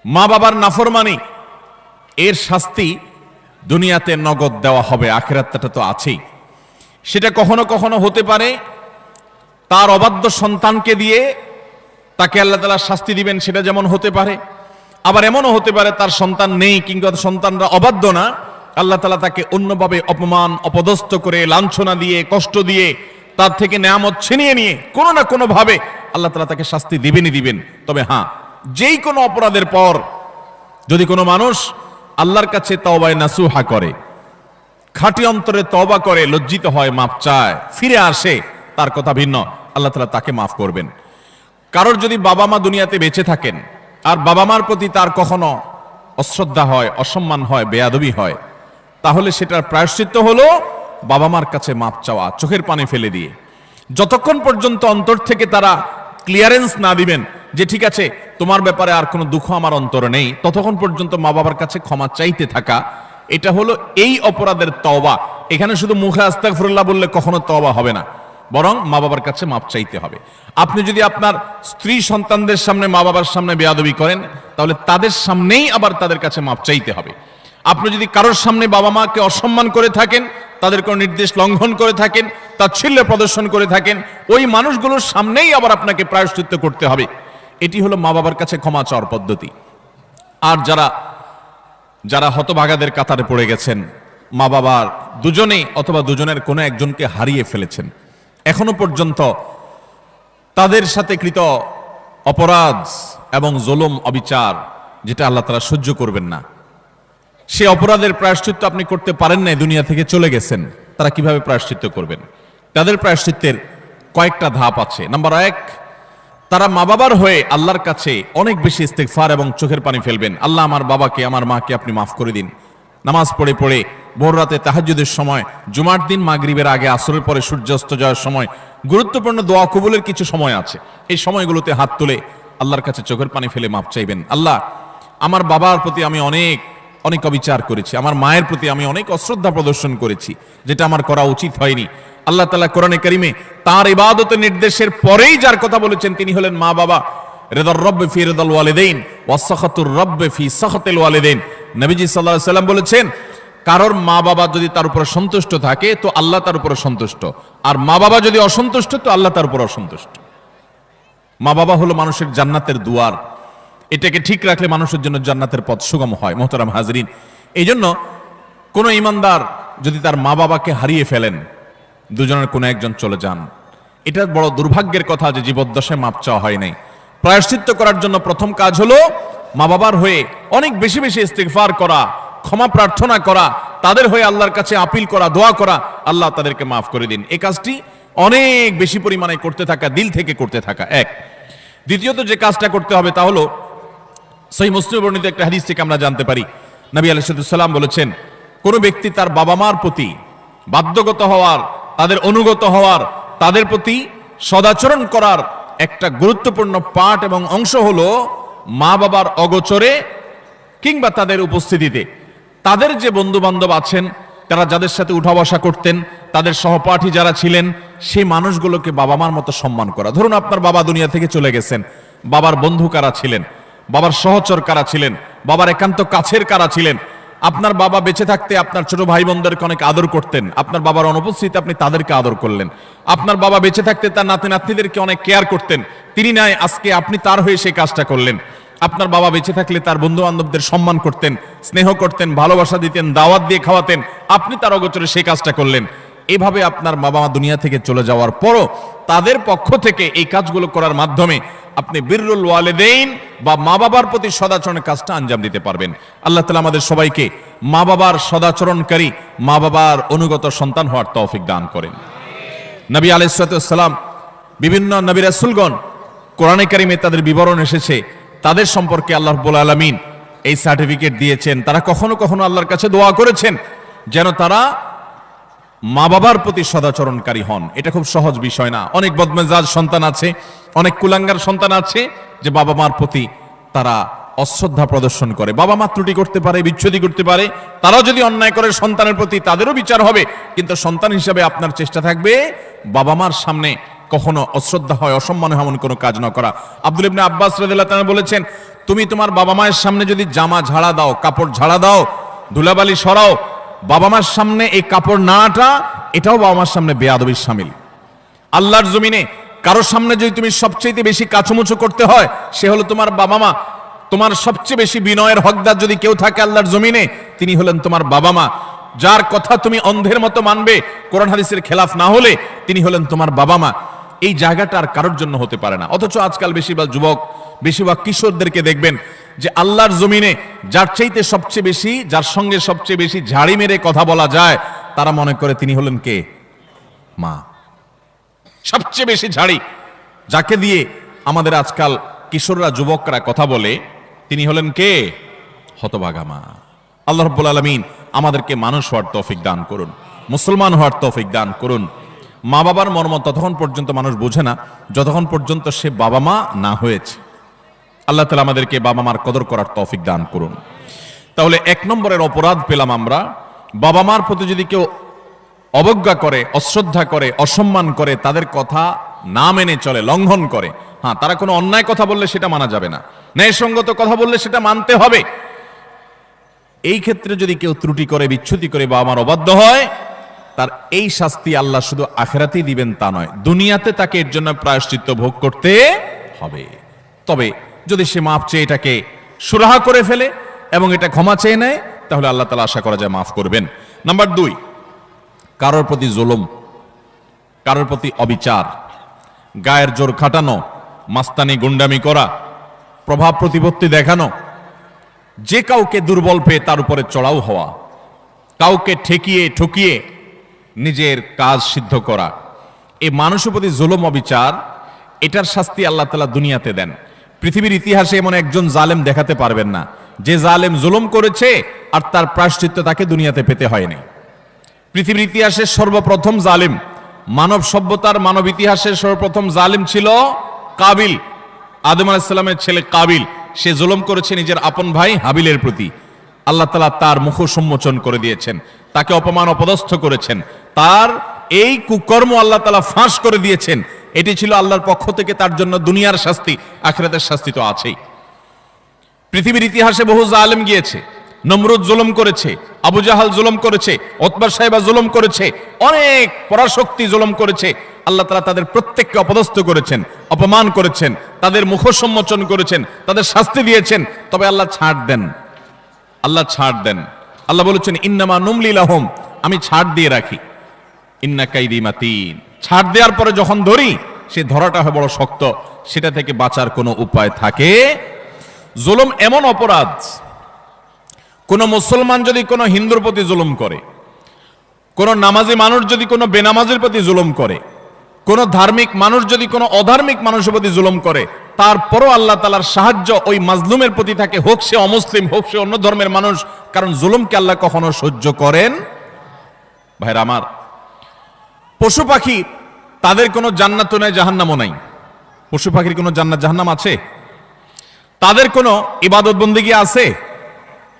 মা বাবার নাফরমানি, এর শাস্তি দুনিয়াতে নগদ দেওয়া হবে, আখিরাতটা তো আছেই। সেটা কখনো কখনো হতে পারে তার অবাধ্য সন্তানকে দিয়ে তাকে আল্লাহ তাআলা শাস্তি দিবেন, সেটা যেমন হতে পারে। আবার এমনও হতে পারে তার সন্তান নেই কিংবা সন্তানরা অবাধ্য না, আল্লাহ তাআলা তাকে অন্যভাবে অপমান অপদস্থ করে লাঞ্ছনা দিয়ে কষ্ট দিয়ে তার থেকে নেয়ামত ছিনিয়ে নিয়ে কোনো না কোনো ভাবে আল্লাহ তাআলা তাকে শাস্তি দিবেনই দিবেন। তবে হ্যাঁ, যেই কোনো অপরাধের পর যদি কোনো মানুষ আল্লাহর কাছে তওবায়ে নাসুহা করে, খাঁটি অন্তরে তওবা করে, লজ্জিত হয়, মাপ চায়, ফিরে আসে, তার কথা ভিন্ন, আল্লাহ তাআলা তাকে মাফ করবেন। কারোর যদি বাবা মা দুনিয়াতে বেঁচে থাকেন আর বাবা মার প্রতি তার কখনো অশ্রদ্ধা হয়, অসম্মান হয়, বেয়াদবি হয়, তাহলে সেটার প্রায়শ্চিত্ত হলো বাবা মার কাছে মাপ চাওয়া, চোখের পানি ফেলে দিয়ে। যতক্ষণ পর্যন্ত অন্তর থেকে তারা ক্লিয়ারেন্স না দিবেন যে ঠিক আছে তোমার ব্যাপারে আর কোনো দুঃখ আমার অন্তরে নেই, ততক্ষণ পর্যন্ত মা বাবার কাছে ক্ষমা চাইতে থাকা, এটা হলো এই অপরাধের তওবা। এখানে শুধু মুখে আস্তাগফিরুল্লাহ বললে কখনো তওবা হবে না, বরং মা বাবার কাছে মাপ চাইতে হবে। আপনি যদি আপনার স্ত্রী সন্তানদের সামনে মা বাবার সামনে বেয়াদবি করেন, তাহলে তাদের সামনেই আবার তাদের কাছে মাপ চাইতে হবে। আপনি যদি কারোর সামনে বাবা মাকে অসম্মান করে থাকেন, তাদের কোনো নির্দেশ লঙ্ঘন করে থাকেন, তাচ্ছিল্য প্রদর্শন করে থাকেন, ওই মানুষগুলোর সামনেই আবার আপনাকে প্রায়শ্চিত্ত করতে হবে। এটি হলো মা বাবার কাছে ক্ষমা চাওয়ার পদ্ধতি। আর যারা হতভাগাদের কাতারে পড়ে গেছেন, মা বাবার দুজনেই অথবা দুজনের কোনো একজনকে হারিয়ে ফেলেছেন, এখনো পর্যন্ত তাদের সাথে কৃত অপরাধ এবং জুলুম অবিচার যেটা আল্লাহ তাআলা সহ্য করবেন না, সে অপরাধের প্রায়শ্চিত্ত আপনি করতে পারেন না, দুনিয়া থেকে চলে গেছেন, তারা কিভাবে প্রায়শ্চিত্ত করবেন? তাদের প্রায়শ্চিত্তের কয়েকটা ধাপ আছে। নাম্বার 1, তারা মা বাবার হয়ে আল্লাহর কাছে অনেক বেশি ইস্তেগফার এবং চোখের পানি ফেলবেন। আল্লাহ আমার বাবাকে আমার মাকে আপনি মাফ করে দিন। নামাজ পড়ে পড়ে ভোর রাতে তাহাজ্জুদের সময়, জুমার দিন মাগরিবের আগে, আসরের পরে সূর্যাস্ত যাওয়ার সময় গুরুত্বপূর্ণ দোয়া কবুলের কিছু সময় আছে, এই সময়গুলোতে হাত তুলে আল্লাহর কাছে চোখের পানি ফেলে মাপ চাইবেন। আল্লাহ, আমার বাবার প্রতি আমি অনেক অবিচার করেছি, আমার মায়ের প্রতি আমি অনেক অশ্রদ্ধা প্রদর্শন করেছি, যেটা আমার করা উচিত হয়নি। আল্লাহ তাআলা কোরআনে কারিমে তার ইবাদতের নির্দেশের পরেই যার কথা বলেছেন তিনি হলেন মা বাবা। রিদার রব্বি ফি রিদাল ওয়ালিদাইন ওয়া সাখাতুর রব্বি ফি সাখাতিল ওয়ালিদাইন। নবীজি সাল্লাল্লাহু আলাইহি সাল্লাম বলেছেন, কারোর মা বাবা যদি তার উপর সন্তুষ্ট থাকে তো আল্লাহ তার উপর সন্তুষ্ট, আর মা বাবা যদি অসন্তুষ্ট তো আল্লাহ তার উপর অসন্তুষ্ট। মা বাবা হলো মানুষের জান্নাতের দুয়ার, এটাকে ঠিক রাখলে মানুষের জন্য জান্নাতের পথ সুগম হয়। মোহতারাম হাজরিন, এই জন্য কোনো ইমানদার যদি তার মা বাবাকে হারিয়ে ফেলেন, দুজনের কোনো একজন চলে যান, এটা বড় দুর্ভাগ্যের কথা যে জীবদ্দশায় মাপ চাওয়া হয় নাই। প্রায়শ্চিত্ত করার জন্য প্রথম কাজ হলো মা বাবার হয়ে অনেক বেশি বেশি ইস্তিগফার করা, ক্ষমা প্রার্থনা করা, তাদের হয়ে আল্লাহর কাছে আপিল করা, দোয়া করা, আল্লাহ তাদেরকে মাফ করে দিন। এই কাজটি অনেক বেশি পরিমাণে করতে থাকা, দিল থেকে করতে থাকা এক। দ্বিতীয়ত যে কাজটা করতে হবে তা হলো সহিহ মুসলিম বর্ণিত একটা হাদিস থেকে আমরা জানতে পারি, নবী আলাইহিস সালাম বলেছেন, কোন ব্যক্তি তার বাবা মার প্রতি বাধ্যগত হওয়ার, তাদের অনুগত হওয়ার, তাদের প্রতি সদাচরণ করার একটা গুরুত্বপূর্ণ পার্ট এবং অংশ হলো মা বাবার অগোচরে কিংবা তাদের উপস্থিতিতে তাদের যে বন্ধু বান্ধব আছেন, তারা যাদের সাথে উঠা বসা করতেন, তাদের সহপাঠী যারা ছিলেন, সেই মানুষগুলোকে বাবা মার মতো সম্মান করা। ধরুন আপনার বাবা দুনিয়া থেকে চলে গেছেন, বাবার বন্ধু কারা ছিলেন, বাবার সহচর কারা ছিলেন, বাবার একান্ত কাছের কারা ছিলেন। আপনার বাবা বেঁচে থাকতে আপনার ছোট ভাই বোনদেরকে অনেক আদর করতেন, আপনার বাবার অনুপস্থিতিতে আপনি তাদেরকে আদর করলেন। আপনার বাবা বেঁচে থাকতে তার নাতি নাতনিদেরকে অনেক কেয়ার করতেন, তিনি নাই, আজকে আপনি তার হয়ে সেই কাজটা করলেন। আপনার বাবা বেঁচে থাকলে তার বন্ধু বান্ধবদের সম্মান করতেন, স্নেহ করতেন, ভালোবাসা দিতেন, দাওয়াত দিয়ে খাওয়াতেন, আপনি তার অগোচরে সেই কাজটা করলেন। এভাবে আপনার বাবা মা দুনিয়া থেকে চলে যাওয়ার পরও তাদের পক্ষ থেকে এই কাজগুলো করার মাধ্যমে আপনি বিররুল ওয়ালিদাইন বা মা বাবার প্রতি সদাচরণের কাজটা আঞ্জাম দিতে পারবেন। আল্লাহ তাআলা আমাদের সবাইকে মা বাবার সদাচরণকারী, মা বাবার অনুগত সন্তান হওয়ার তৌফিক দান করেন। নবী আলাইহিস সালাম, বিভিন্ন নবী রাসূলগণ কোরআনে কারিমে তাদের বিবরণ এসেছে, তাদের সম্পর্কে আল্লাহ রাব্বুল আলামিন এই সার্টিফিকেট দিয়েছেন। তারা কখনো কখনো আল্লাহর কাছে দোয়া করেছেন যেন তারা মা বাবার প্রতি সদাচরণকারী হন। এটা খুব সহজ বিষয় না। অনেক বদমেজাজ সন্তান আছে, অনেক কুলাঙ্গার সন্তান আছে যে বাবা মার প্রতি তারা অশ্রদ্ধা প্রদর্শন করে। বাবা মা ত্রুটি করতে পারে, বিচ্ছুতি করতে পারে, তারাও যদি অন্যায় করে সন্তানের প্রতি তাদেরও বিচার হবে, কিন্তু সন্তান হিসাবে আপনার চেষ্টা থাকবে বাবা মার সামনে কখনো অশ্রদ্ধা হয়, অসম্মান হয় এমন কোনো কাজ না করা। আব্দুল ইবনে আব্বাস রাদিয়াল্লাহু তাআলা বলেছেন, তুমি তোমার বাবা মায়ের সামনে যদি জামা ঝাড়া দাও, কাপড় ঝাড়া দাও, ধুলাবালি সরাও, বাবা মার সামনে এই কাপড় নাটা, এটাও বাবা মার সামনে বেয়াদবির শামিল। আল্লাহর জমিনে কারোর সামনে যদি তুমি সবচেয়ে বেশি কাচুমুচু করতে হয়, সে হলো তোমার বাবা মা। তোমার সবচেয়ে বেশি বিনয়ের হকদার যদি কেউ থাকে আল্লাহর জমিনে, তিনি হলেন তোমার বাবা মা। যার কথা তুমি অন্ধের মতো মানবে, কোরআন হাদিসের খেলাফ না হলে, তিনি হলেন তোমার বাবা মা। এই জায়গাটা আর কারোর জন্য হতে পারে না। অথচ আজকাল বেশিরভাগ যুবক, বেশিরভাগ কিশোরদেরকে দেখবেন যে আল্লাহর জমিনে যার চাইতে সবচেয়ে বেশি, যার সঙ্গে সবচেয়ে বেশি ঝাড়ি মেরে কথা বলা যায়, তারা মনে করে তিনি হলেন কে? মা। সবচেয়ে বেশি ঝাড়ি যাকে দিয়ে আমাদের আজকাল কিশোররা, যুবকরা কথা বলে, তিনি হলেন কে? হতভাগা মা। আল্লাহ রাব্বুল আলামিন আমাদেরকে মানুষ হওয়ার তৌফিক দান করুন, মুসলমান হওয়ার তৌফিক দান করুন। মা বাবার মর্ম ততক্ষণ পর্যন্ত মানুষ বোঝে না যতক্ষণ পর্যন্ত সে বাবা মা না হয়েছে। আল্লাহ তাআলা আমাদেরকে বাবা মার কদর করার তৌফিক দান করুন। তাহলে 1 নম্বরের অপরাধ পেলাম আমরা, বাবা মার প্রতি যদি কেউ অবজ্ঞা করে, অশ্রদ্ধা করে, অসম্মান করে, তাদের কথা না মেনে চলে, লঙ্ঘন করে। হ্যাঁ, তারা কোনো অন্যায় কথা বললে সেটা মানা যাবে না, ন্যায়সঙ্গত কথা বললে সেটা মানতে হবে। এই ক্ষেত্রে যদি কেউ ত্রুটি করে, বিচ্যুতি করে, বাবা মার অবাধ্য হয়, তার এই শাস্তি আল্লাহ শুধু আখিরাতেই দিবেন তা নয়, দুনিয়াতে তাকে এর জন্য প্রায়শ্চিত্ত ভোগ করতে হবে। তবে যদি সে মাফ চেয়ে এটাকে সুরাহা করে ফেলে এবং এটা ক্ষমা চেয়ে নেয়, তাহলে আল্লাহ তাআলা আশা করা যায় মাফ করবেন। নাম্বার 2, কারোর প্রতি জুলুম, কারোর প্রতি অবিচার, গায়ের জোর খাটানো, মাস্তানি গুন্ডামি করা, প্রভাব প্রতিপত্তি দেখানো, যে কাউকে দুর্বল পেয়ে তার উপরে চড়াও হওয়া, কাউকে ঠেকিয়ে ঠকিয়ে নিজের কাজ সিদ্ধ করা, এই মানুষের প্রতি জুলুম, অবিচার, এটার শাস্তি আল্লাহ তাআলা দুনিয়াতে দেন। পৃথিবীর ইতিহাসে এমন একজন জালেম দেখাতে পারবেন না যে জালেম জুলুম করেছে আর তার প্রায়শ্চিত্ত তাকে দুনিয়াতে পেতে হয়নি। পৃথিবীর ইতিহাসের সর্বপ্রথম জালিম, মানব সভ্যতার, মানব ইতিহাসের সর্বপ্রথম জালিম ছিল কাবিল, আদম আলাইহিস সালামের ছেলে কাবিল। সে জুলুম করেছে নিজের আপন ভাই হাবিলের প্রতি। আল্লাহ তাআলা তার মুখ সম্মোচন করে দিয়েছেন, তাকে অপমান অপদস্থ করেছেন, তার এই কুকর্ম আল্লাহ তাআলা ফাঁস করে দিয়েছেন। এটি ছিল আল্লাহর পক্ষ থেকে তার জন্য দুনিয়ার শাস্তি, আখিরাতের শাস্তি তো আছেই। পৃথিবীর ইতিহাসে বহু জালেম গিয়েছে, নমরুদ জুলুম করেছে, আবু জাহাল জুলুম করেছে, উতবা সাহেবা জুলুম করেছে, অনেক পরাশক্তি জুলুম করেছে। আল্লাহ তাআলা তাদের প্রত্যেককে অপদস্থ করেছেন, অপমান করেছেন, তাদের মুখ সম্মোচন করেছেন, তাদের শাস্তি দিয়েছেন। তবে আল্লাহ ছাড় দেন, আল্লাহ ছাড় দেন। আল্লাহ বলেছেন, ইন্নামা নুমলি লাহুম, আমি ছাড় দিয়ে রাখি, ইন্না কাইদি মাতিন। ছাড় দেওয়ার পরে যখন ধরি, সে ধরাটা হয় বড় শক্ত, সেটা থেকে বাঁচার কোনো উপায় থাকে। জুলুম এমন অপরাধ, কোন মুসলমান যদি কোনো হিন্দুর প্রতি জুলুম করে, কোন নামাজি মানুষ যদি কোনো বেনামাজির প্রতি জুলুম করে, কোন ধার্মিক মানুষ যদি কোনো অধার্মিক মানুষের প্রতি জুলুম করে, তারপরও আল্লাহ তাআলার সাহায্য ওই মাজলুমের প্রতি থাকে, হোক সে অমুসলিম, হোক সে অন্য ধর্মের মানুষ। কারণ জুলুমকে আল্লাহ কখনো সহ্য করেন। ভাইরা আমার, পশু পাখি তাদের কোনো জান্নাতও নাই, জাহান্নামও নাই। পশু পাখির কোনো জান্নাত জাহান্নাম আছে? তাদের কোনো ইবাদত বন্দেগী আছে?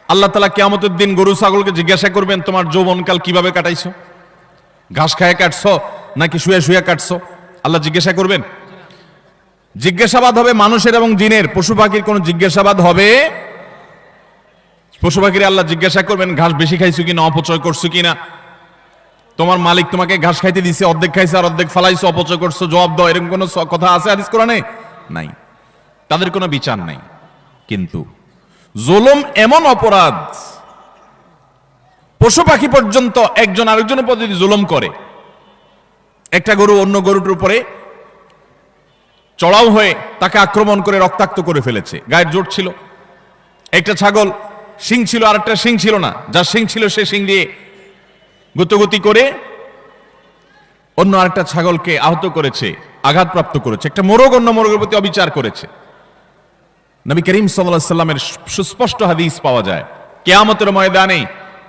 আল্লাহ তাআলা কিয়ামতের দিন গরু ছাগলকে জিজ্ঞাসা করবেন, তোমার যৌবনকাল কিভাবে কাটাইছো? ঘাস খায় কাটছো নাকি শুয়ে শুয়ে কাটছো? আল্লাহ জিজ্ঞাসা করবেন। জিজ্ঞাসাবাদ হবে মানুষের এবং জিনের। পশু পাখির কোন জিজ্ঞাসাবাদ হবে? পশু পাখির আল্লাহ জিজ্ঞাসা করবেন, ঘাস বেশি খাইছো কিনা, অপচয় করছো কিনা, তোমার মালিক তোমাকে ঘাস খাইতে দিছে, অর্ধেক খাইছে আর অর্ধেক ফালাইছো, অপচয় করছো, জবাব দাও। এরকম কোন কথা আছে হাদিস কোরআনে? নাই। তাদের কোনো বিচার নাই। কিন্তু জুলুম এমন অপরাধ, পশু পাখি পর্যন্ত একজন আরেকজনের প্রতি জুলুম করে। একটা গরু অন্য গরুটার উপরে চড়াও হয়ে তাকে আক্রমণ করে রক্তাক্ত করে ফেলেছে, গায়ের জোর ছিল। একটা ছাগল শিং ছিল, আর একটা শিং ছিল না, যার শিং ছিল সে শিং দিয়ে গুতগুতি করে অন্য আরেকটা ছাগলকে আহত করেছে, আঘাতপ্রাপ্ত করেছে। একটা মোরগ অন্য মোরগের প্রতি অবিচার করেছে। নবী করিম সাল্লাল্লাহু আলাইহি সাল্লামের সুস্পষ্ট হাদিস পাওয়া যায়, কিয়ামতের ময়দানে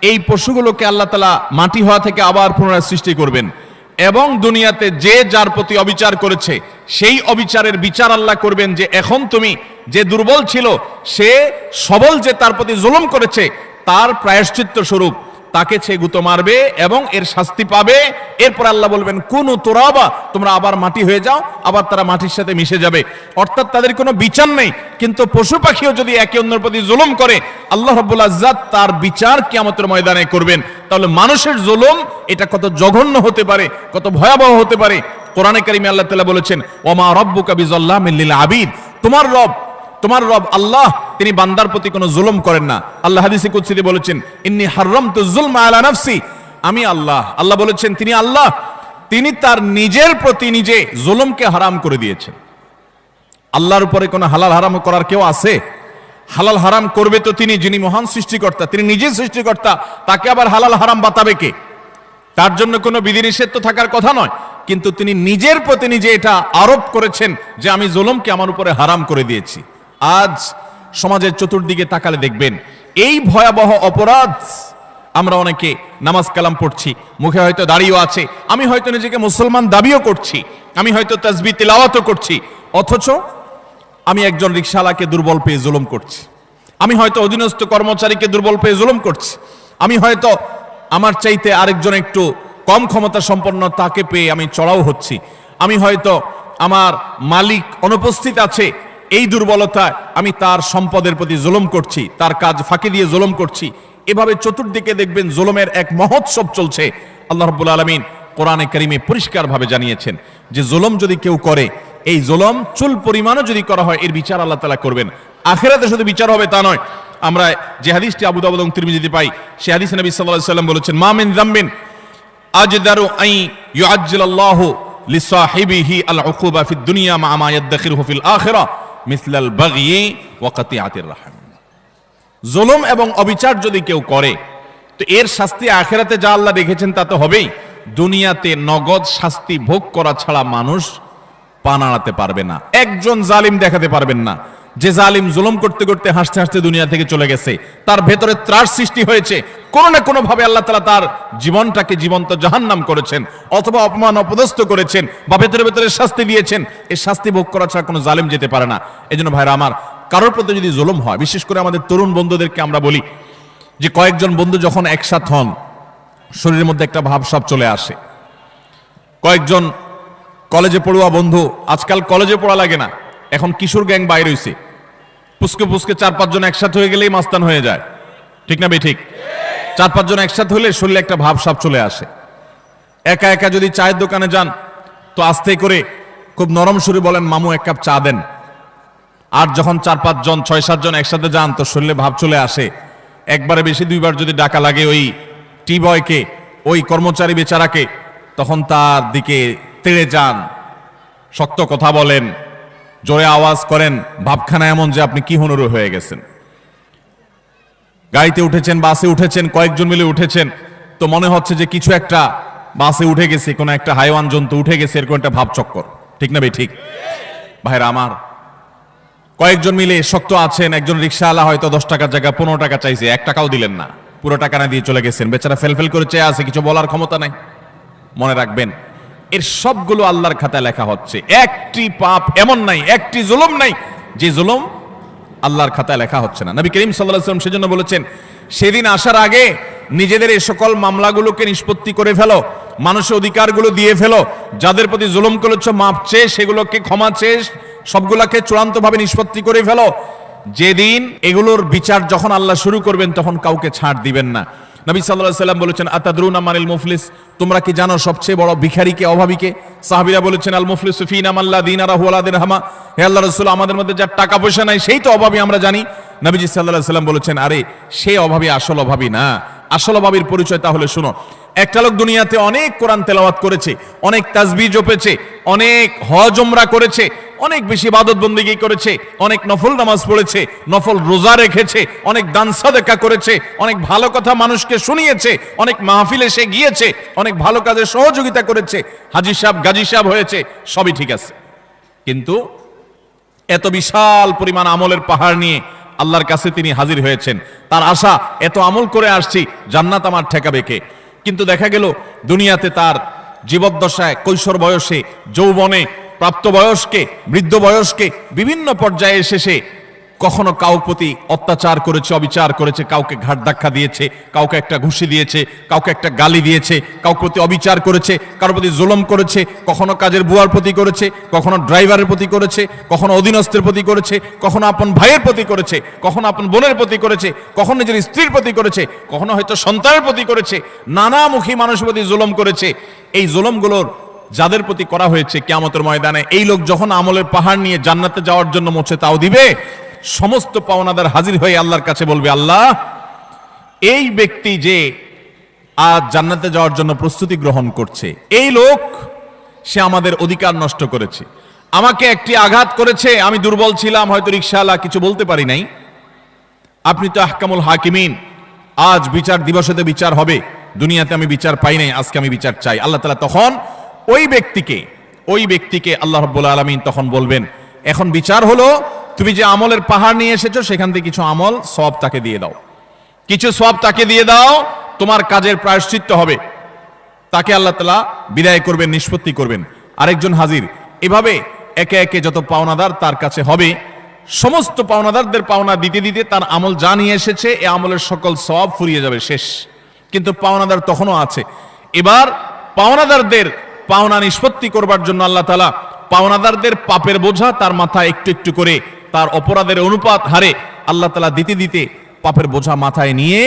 এই পশুগুলোকে আল্লাহ তাআলা মাটি হওয়া থেকে আবার পুনরায় সৃষ্টি করবেন এবং দুনিয়াতে যে যার প্রতি অবিচার করেছে সেই অবিচারের বিচার আল্লাহ করবেন। যে এখন তুমি যে দুর্বল ছিল, সে সবল যে তার প্রতি জুলুম করেছে, তার প্রায়শ্চিত্ত স্বরূপ তাকে ছে গুঁতো মারবে এবং এর শাস্তি পাবে। এরপর আল্লাহ বলবেন কুনু তুরাবা, তোমরা আবার মাটি হয়ে যাও, আবার তারা মাটির সাথে মিশে যাবে। অর্থাৎ তাদের কোনো বিচার নেই। কিন্তু পশু পাখিও যদি একে অন্যের প্রতি জুলুম করে, আল্লাহ রাব্বুল ইজ্জত তার বিচার কিয়ামতের ময়দানে করবেন। তাহলে মানুষের জুলুম এটা কত জঘন্য হতে পারে, কত ভয়াবহ হতে পারে। কোরআনে কারিমে আল্লাহ তাআলা বলেছেন ওমা রাব্বুকা বিযাল্লামিল লিল আবিদ, তোমার রব আল্লাহ তিনি বান্দার প্রতি কোনো জুলুম করেন না। আল্লাহ হাদিসে কুদসিতে বলেছেন ইন্নী হারামতু যুলমা আলা নাফসি, আমি আল্লাহ বলেছেন তিনি আল্লাহ, তিনি তার নিজের প্রতি নিজে জুলুমকে হারাম করে দিয়েছেন। আল্লাহর উপরে কোনো হালাল হারাম করার কেউ আছে? হালাল হারাম করবে তো তিনি, যিনি মহান সৃষ্টিকর্তা, তিনি নিজে সৃষ্টিকর্তা, তাকে আবার হালাল হারাম বাতাবে কে? তার জন্য কোনো বিধিনিষেধ তো থাকার কথা নয়, কিন্তু তিনি নিজের প্রতি নিজে এটা আরোপ করেছেন যে আমি জুলুমকে আমার উপরে হারাম করে দিয়েছি। আজ সমাজের চতুর্দিকে তাকালে দেখবেন এই ভয়াবহ অপরাধ। আমরা অনেকে নামাজ কালাম পড়ছি, মুখে হয়তো দাড়িও আছে, আমি হয়তো নিজেকে মুসলমান দাবিও করছি, আমি হয়তো তাসবিহ তিলাওয়াতও করছি, অথচ আমি একজন রিকশাওয়ালাকে দুর্বল পেয়ে জুলুম করছি, আমি হয়তো অধীনস্থ কর্মচারীকে দুর্বল পেয়ে জুলুম করছি, আমি হয়তো আমার চাইতে আরেকজন একটু কম ক্ষমতা সম্পন্ন তাকে পেয়ে আমি চড়াও হচ্ছি, আমি হয়তো আমার মালিক অনুপস্থিত আছে, এই দুর্বলতায় আমি তার সম্পদের প্রতি জুলুম করছি, তার কাজ ফাঁকি দিয়ে জুলুম করছি। এভাবে চতুর্দিকে দেখবেন জুলুমের এক মহোৎসব চলছে। আল্লাহ রাব্বুল আলামিন কোরআনে কারিমে পরিষ্কারভাবে জানিয়েছেন যে জুলুম যদি কেউ করে, এই জুলুম চুল পরিমাণও যদি করা হয়, এর বিচার আল্লাহ তাআলা করবেন। আখিরাতে শুধু বিচার হবে তা নয়। আমরা যে হাদিসটি আবু দাউদ এবং তিরমিজিতে পাই, সেই হাদিসে নবী সাল্লাল্লাহু আলাইহি ওয়াসাল্লাম বলেছেন মা মিন যামবিন আজদারু আই ইউআজ্জিলাল্লাহু লিসাহিবিহি আল উকুবা ফিদ দুনিয়া মা মা ইয়াদখিরুহু ফিল আখিরাহ মিসলাল বাগয়ি ওয়া কাতিআতির রাহম। জুলুম এবং অবিচার যদি কেউ করে, তো এর শাস্তি আখিরাতে যা আল্লাহ রেখেছেন তা তো হবেই, দুনিয়াতে নগদ শাস্তি ভোগ করা ছাড়া মানুষ পা নাড়াতে পারবে না। একজন জালিম দেখাতে পারবেন না যে জালিম জুলুম করতে করতে হাসতে হাসতে দুনিয়া থেকে চলে গেছে, তার ভেতরে ত্রাস সৃষ্টি হয়েছে, কোনো না কোনো ভাবে আল্লাহ তাআলা তার জীবনটাকে জীবন্ত জাহান্নাম করেছেন, অথবা অপমান অপদস্থ করেছেন, বা ভেতরে ভেতরে শাস্তি দিয়েছেন। এই শাস্তি ভোগ করা ছাড়া কোনো জালিম যেতে পারে না। এজন্য ভাইরা আমার, কারোর প্রতি যদি জুলুম হয়, বিশেষ করে আমাদের তরুণ বন্ধুদেরকে আমরা বলি যে কয়েকজন বন্ধু যখন একসাথে হন, শরীরের মধ্যে একটা ভাব সব চলে আসে। কয়েকজন কলেজে পড়ুয়া বন্ধু, আজকাল কলেজে পড়া লাগে না, এখন কিশোর গ্যাং বাইরে হইছে, পুস্কে পুস্কে 4-5 জন একসাথে হয়ে গেলেই মাস্তান হয়ে যায়, ঠিক না ঠিক? 4-5 জন একসাথে হলে শরীরে একটা ভাব সব চলে আসে। একা একা যদি চায়ের দোকানে যান, তো আস্তে করে খুব নরম সুরে বলেন মামু 1 কাপ চা দেন। আর যখন 4-5 জন 6-7 জন একসাথে যান, তো শরীরে ভাব চলে আসে। একবারে বেশি 2বার যদি ডাকা লাগে ওই টি বয়কে, ওই কর্মচারী বেচারাকে, তখন তার দিকে তেড়ে যান, শক্ত কথা বলেন, জোরে আওয়াজ করেন, ভাবখানা এমন যে আপনি কি হুনুর হয়ে গেছেন। গাড়িতে উঠেছেন, বাসে উঠেছেন, কয়েকজন মিলে উঠেছেন, তো মনে হচ্ছে যে কিছু একটা বাসে উঠে গেছে, কোনো একটা হাইওয়ান জন্তু উঠে গেছে, এরকম একটা ভাব চক্কর, ঠিক না ঠিক? ভাইরা আমার, কয়েকজন মিলে শক্ত আছেন, একজন রিকশাওয়ালা হয়তো 10 টাকার জায়গায় 15 টাকা চাইছে, 1 টাকাও দিলেন না, পুরো টাকা না দিয়ে চলে গেছেন, বেচারা ফেলফেল করে চেয়ে আছে, কিছু বলার ক্ষমতা নাই। মনে রাখবেন, এর সবগুলো আল্লাহর খাতায় লেখা হচ্ছে। একটি পাপ এমন নাই, একটি জুলুম নাই যে জুলুম আল্লাহর খাতায় লেখা হচ্ছে না। নবী করিম সাল্লাল্লাহু আলাইহি ওয়াসাল্লাম সেজন্য বলেছেন, সেদিন আসার আগে নিজেদের এই সকল মামলাগুলোকে নিষ্পত্তি করে ফেলো, মানুষের অধিকারগুলো দিয়ে ফেলো, যাদের প্রতি জুলুম করেছো মাপ চেয়ে সেগুলোকে ক্ষমা চেয়ে সবগুলাকে চূড়ান্তভাবে নিষ্পত্তি করে ফেলো। যেদিন এগুলোর বিচার যখন আল্লাহ শুরু করবেন, তখন কাউকে ছাড় দিবেন না। নবী সাল্লাল্লাহু আলাইহি ওয়াসাল্লাম বলেছেন আতাদরুনা মানিল মুফলিস, তোমরা কি জানো সবচেয়ে বড় ভিখারিকে, অভাবীকে? সাহাবীরা বলেছেন আল মুফলিসু ফিনা মান লা দিনারাহু ওয়া লা দিরহামা, হে আল্লাহর রাসূল, আমাদের মধ্যে যার টাকা পয়সা নাই সেই তো অভাবী আমরা জানি। নবীজি সাল্লাল্লাহু আলাইহি ওয়াসাল্লাম বলেছেন, আরে সে অভাবী আসল অভাবী না, আসল অভাবীর পরিচয় তাহলে শোনো। একটা লোক দুনিয়াতে অনেক কোরআন তেলাওয়াত করেছে, অনেক তাসবিহ জপেছে, অনেক হজ উমরা করেছে, অনেক বেশি ইবাদত বন্দেগী করেছে, অনেক নফল নামাজ পড়েছে, নফল রোজা রেখেছে, অনেক দান সাদেকা করেছে, অনেক ভালো কথা মানুষকে শুনিয়েছে, অনেক মাহফিলে সে গিয়েছে, অনেক ভালো কাজে সহযোগিতা করেছে, হাজী সাহেব গাজী সাহেব হয়েছে, সবই ঠিক আছে। কিন্তু এত বিশাল পরিমাণ আমলের পাহাড় নিয়ে আল্লাহর কাছে তিনি হাজির হয়েছেন, তার আশা এত আমল করে আসছি, জান্নাত আমার ঠেকাবে কে? কিন্তু দেখা গেল দুনিয়াতে তার জীবদ্দশায়, কৈশোর বয়সে, যৌবনে, প্রাপ্তবয়স্কে, বৃদ্ধ বয়স্কে, বিভিন্ন পর্যায়ে এসে সে কখনো কাউ প্রতি অত্যাচার করেছে, অবিচার করেছে, কাউকে ঘাট ধাক্কা দিয়েছে, কাউকে একটা ঘুষি দিয়েছে, কাউকে একটা গালি দিয়েছে, কাউকে প্রতি অবিচার করেছে, কারোর প্রতি জুলুম করেছে, কখনো কাজের বুয়ার প্রতি করেছে, কখনো ড্রাইভারের প্রতি করেছে, কখনো অধীনস্থের প্রতি করেছে, কখনো আপন ভাইয়ের প্রতি করেছে, কখনো আপন বোনের প্রতি করেছে, কখনো নিজের স্ত্রীর প্রতি করেছে, কখনো হয়তো সন্তানের প্রতি করেছে, নানামুখী মানুষের প্রতি জুলুম করেছে। এই জুলুমগুলোর যাদের প্রতি করা হয়েছে, কিয়ামতের ময়দানে এই লোক যখন আমলের পাহাড় নিয়ে জান্নাতে যাওয়ার জন্য মোছে তাও দিবে, সমস্ত পাওনাদার হাজির হয়ে আল্লাহর কাছে বলবে, আল্লাহ, এই ব্যক্তি যে আজ জান্নাতে যাওয়ার জন্য প্রস্তুতি গ্রহণ করছে, এই লোক সে আমাদের অধিকার নষ্ট করেছে, আমাকে একটি আঘাত করেছে, আমি দুর্বল ছিলাম, হয়তো রিকশাওয়ালা, কিছু বলতে পারি নাই। আপনি তো আহকামুল হাকিমিন, আজ বিচার দিবসেতে বিচার হবে, দুনিয়াতে আমি বিচার পাই নাই, আজকে আমি বিচার চাই। আল্লাহ তাআলা তখন ওই ব্যক্তিকে আল্লাহ রাব্বুল আলামিন তখন বলবেন, এখন বিচার হলো, তুমি যে আমলের পাহাড় নিয়ে এসেছো সেখান থেকে কিছু আমল সওয়াব তাকে দিয়ে দাও, কিছু সওয়াব তাকে দিয়ে দাও, তোমার কাজের প্রায়শ্চিত্ত হবে। তাকে আল্লাহ তাআলা বিদায় করবেন, নিষ্পত্তি করবেন। আরেকজন হাজির, এভাবে একে একে যত পাওনাদার তার কাছে হবে, সমস্ত পাওনাদারদের পাওনা দিতে দিতে তার আমল যা নিয়ে এসেছে এ আমলের সকল সওয়াব ফুরিয়ে যাবে, শেষ। কিন্তু পাওনাদার তখনও আছে। এবার পাওনাদারদের পাওনা নিষ্পত্তি করবার জন্য আল্লাহ তাআলা পাওনাদারদের পাপের বোঝা তার মাথায় একটু একটু করে, তার অপরাধের অনুপাত হারে আল্লাহ তাআলা দিতে দিতে পাপের বোঝা মাথায় নিয়ে,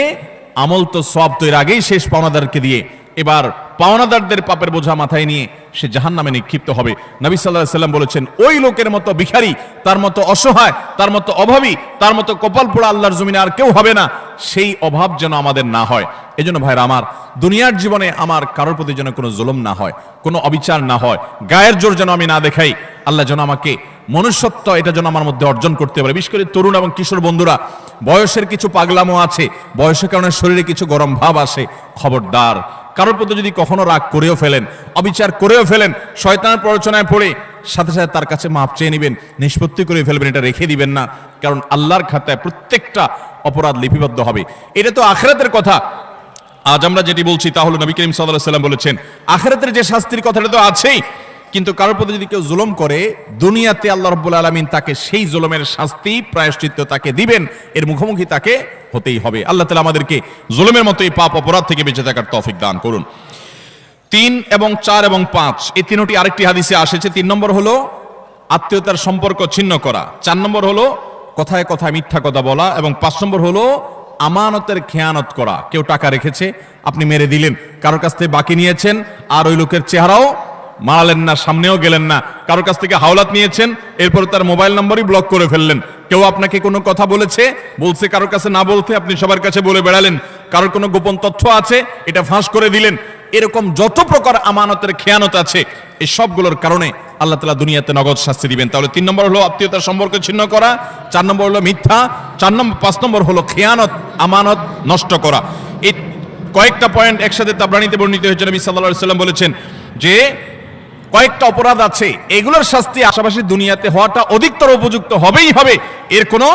আমল তো সওয়াব তো এর আগেই শেষ পাওনাদারকে দিয়ে, এবার পাওনাদারদের পাপের বোঝা মাথায় নিয়ে সে জাহান্নামে নিক্ষিপ্ত হবে। নবী সাল্লাল্লাহু আলাইহি সাল্লাম বলেছেন, ওই লোকের মতো ভিখারি, তার মতো অসহায়, তার মতো অভাবী, তার মতো কপাল পোড়া আল্লাহর জমিনে আর কেউ হবে না। সেই অভাব যেন আমাদের না হয়। এজন্য ভাইরা আমার, দুনিয়ার জীবনে আমার কারোর প্রতি যেন কোনো জুলুম না হয়, কোনো অবিচার না হয়, গায়ের জোর যেন আমি না দেখাই। আল্লাহ যেন আমাকে মনুষ্যত্ব, এটা যেন আমার মধ্যে অর্জন করতে পারে। বিশেষ করে তরুণ এবং কিশোর বন্ধুরা, বয়সের কিছু পাগলামো আছে, বয়সের কারণে শরীরে কিছু গরম ভাব আসে, খবরদার, কারোর প্রতি যদি কখনো রাগ করেও ফেলেন, অবিচার করেও ফেলেন, শয়তানের প্ররোচনায় পড়ে সাথে সাথে তার কাছে মাপ চেয়ে নেবেন, নিষ্পত্তি করে ফেলবেন, এটা রেখে দিবেন না। কারণ আল্লাহর খাতায় প্রত্যেকটা অপরাধ লিপিবদ্ধ হবে। এটা তো আখিরাতের কথা। আজ আমরা যেটি বলছি তা হলো, নবী করিম সাল্লাল্লাহু আলাইহি সাল্লাম বলেছেন, আখিরাতের যে শাস্তির কথাটা তো আছেই, কিন্তু কারোর প্রতি যদি কেউ জুলুম করে, দুনিয়াতে আল্লাহ রাব্বুল আলামিন তাকে সেই জুলুমের শাস্তি, প্রায়শ্চিত্ত তাকে দিবেন, এর মুখোমুখি তাকে হতেই হবে। আল্লাহ তাআলা আমাদেরকে জুলুমের মতো এই পাপ অপরাধ থেকে বেঁচে থাকার তৌফিক দান করুন। 3 এবং 4 এবং 5 এই তিনটি আরেকটি হাদিসে আসেছে। 3 নম্বর হলো আত্মীয়তার সম্পর্ক ছিন্ন করা, 4 নম্বর হলো কথায় কথায় মিথ্যা কথা বলা, এবং 5 নম্বর হলো আমানতের খেয়ানত করা। কেউ টাকা রেখেছে, আপনি মেরে দিলেন, কারোর কাছ থেকে বাকি নিয়েছেন, আর ওই লোকের চেহারাও মারালেন না, সামনেও গেলেন না, কারোর কাছ থেকে হাওলাত নিয়েছেন, এরপর তার মোবাইল নম্বরই ব্লক করে ফেললেন। কেউ আপনাকে কোনো কথা বলছে কারোর কাছে না বলতে, আপনি সবার কাছে বলে বেড়ালেন। কারোর কোনো গোপন তথ্য আছে, এটা ফাঁস করে দিলেন। এরকম যত প্রকার আমানতের খেয়ানত আছে, এই সবগুলোর কারণে আল্লাহ তাআলা দুনিয়াতে নগদ শাস্তি দিবেন। তাহলে 3 নম্বর হলো আত্মীয়তার সম্পর্ক ছিন্ন করা, 4 নম্বর হলো মিথ্যা, 5 নম্বর হলো খেয়ানত, আমানত নষ্ট করা। এই কয়েকটা পয়েন্ট একসাথে তাবরানীতে বর্ণিত হয়েছে। নবী সাল্লাল্লাহু আলাইহি সাল্লাম বলেছেন যে কয়েকটা অপরাধ আছে, এগুলোর শাস্তি আশাপাশি দুনিয়াতে হওয়াটা অধিকতর উপযুক্ত হবেই হবে, এর কোনো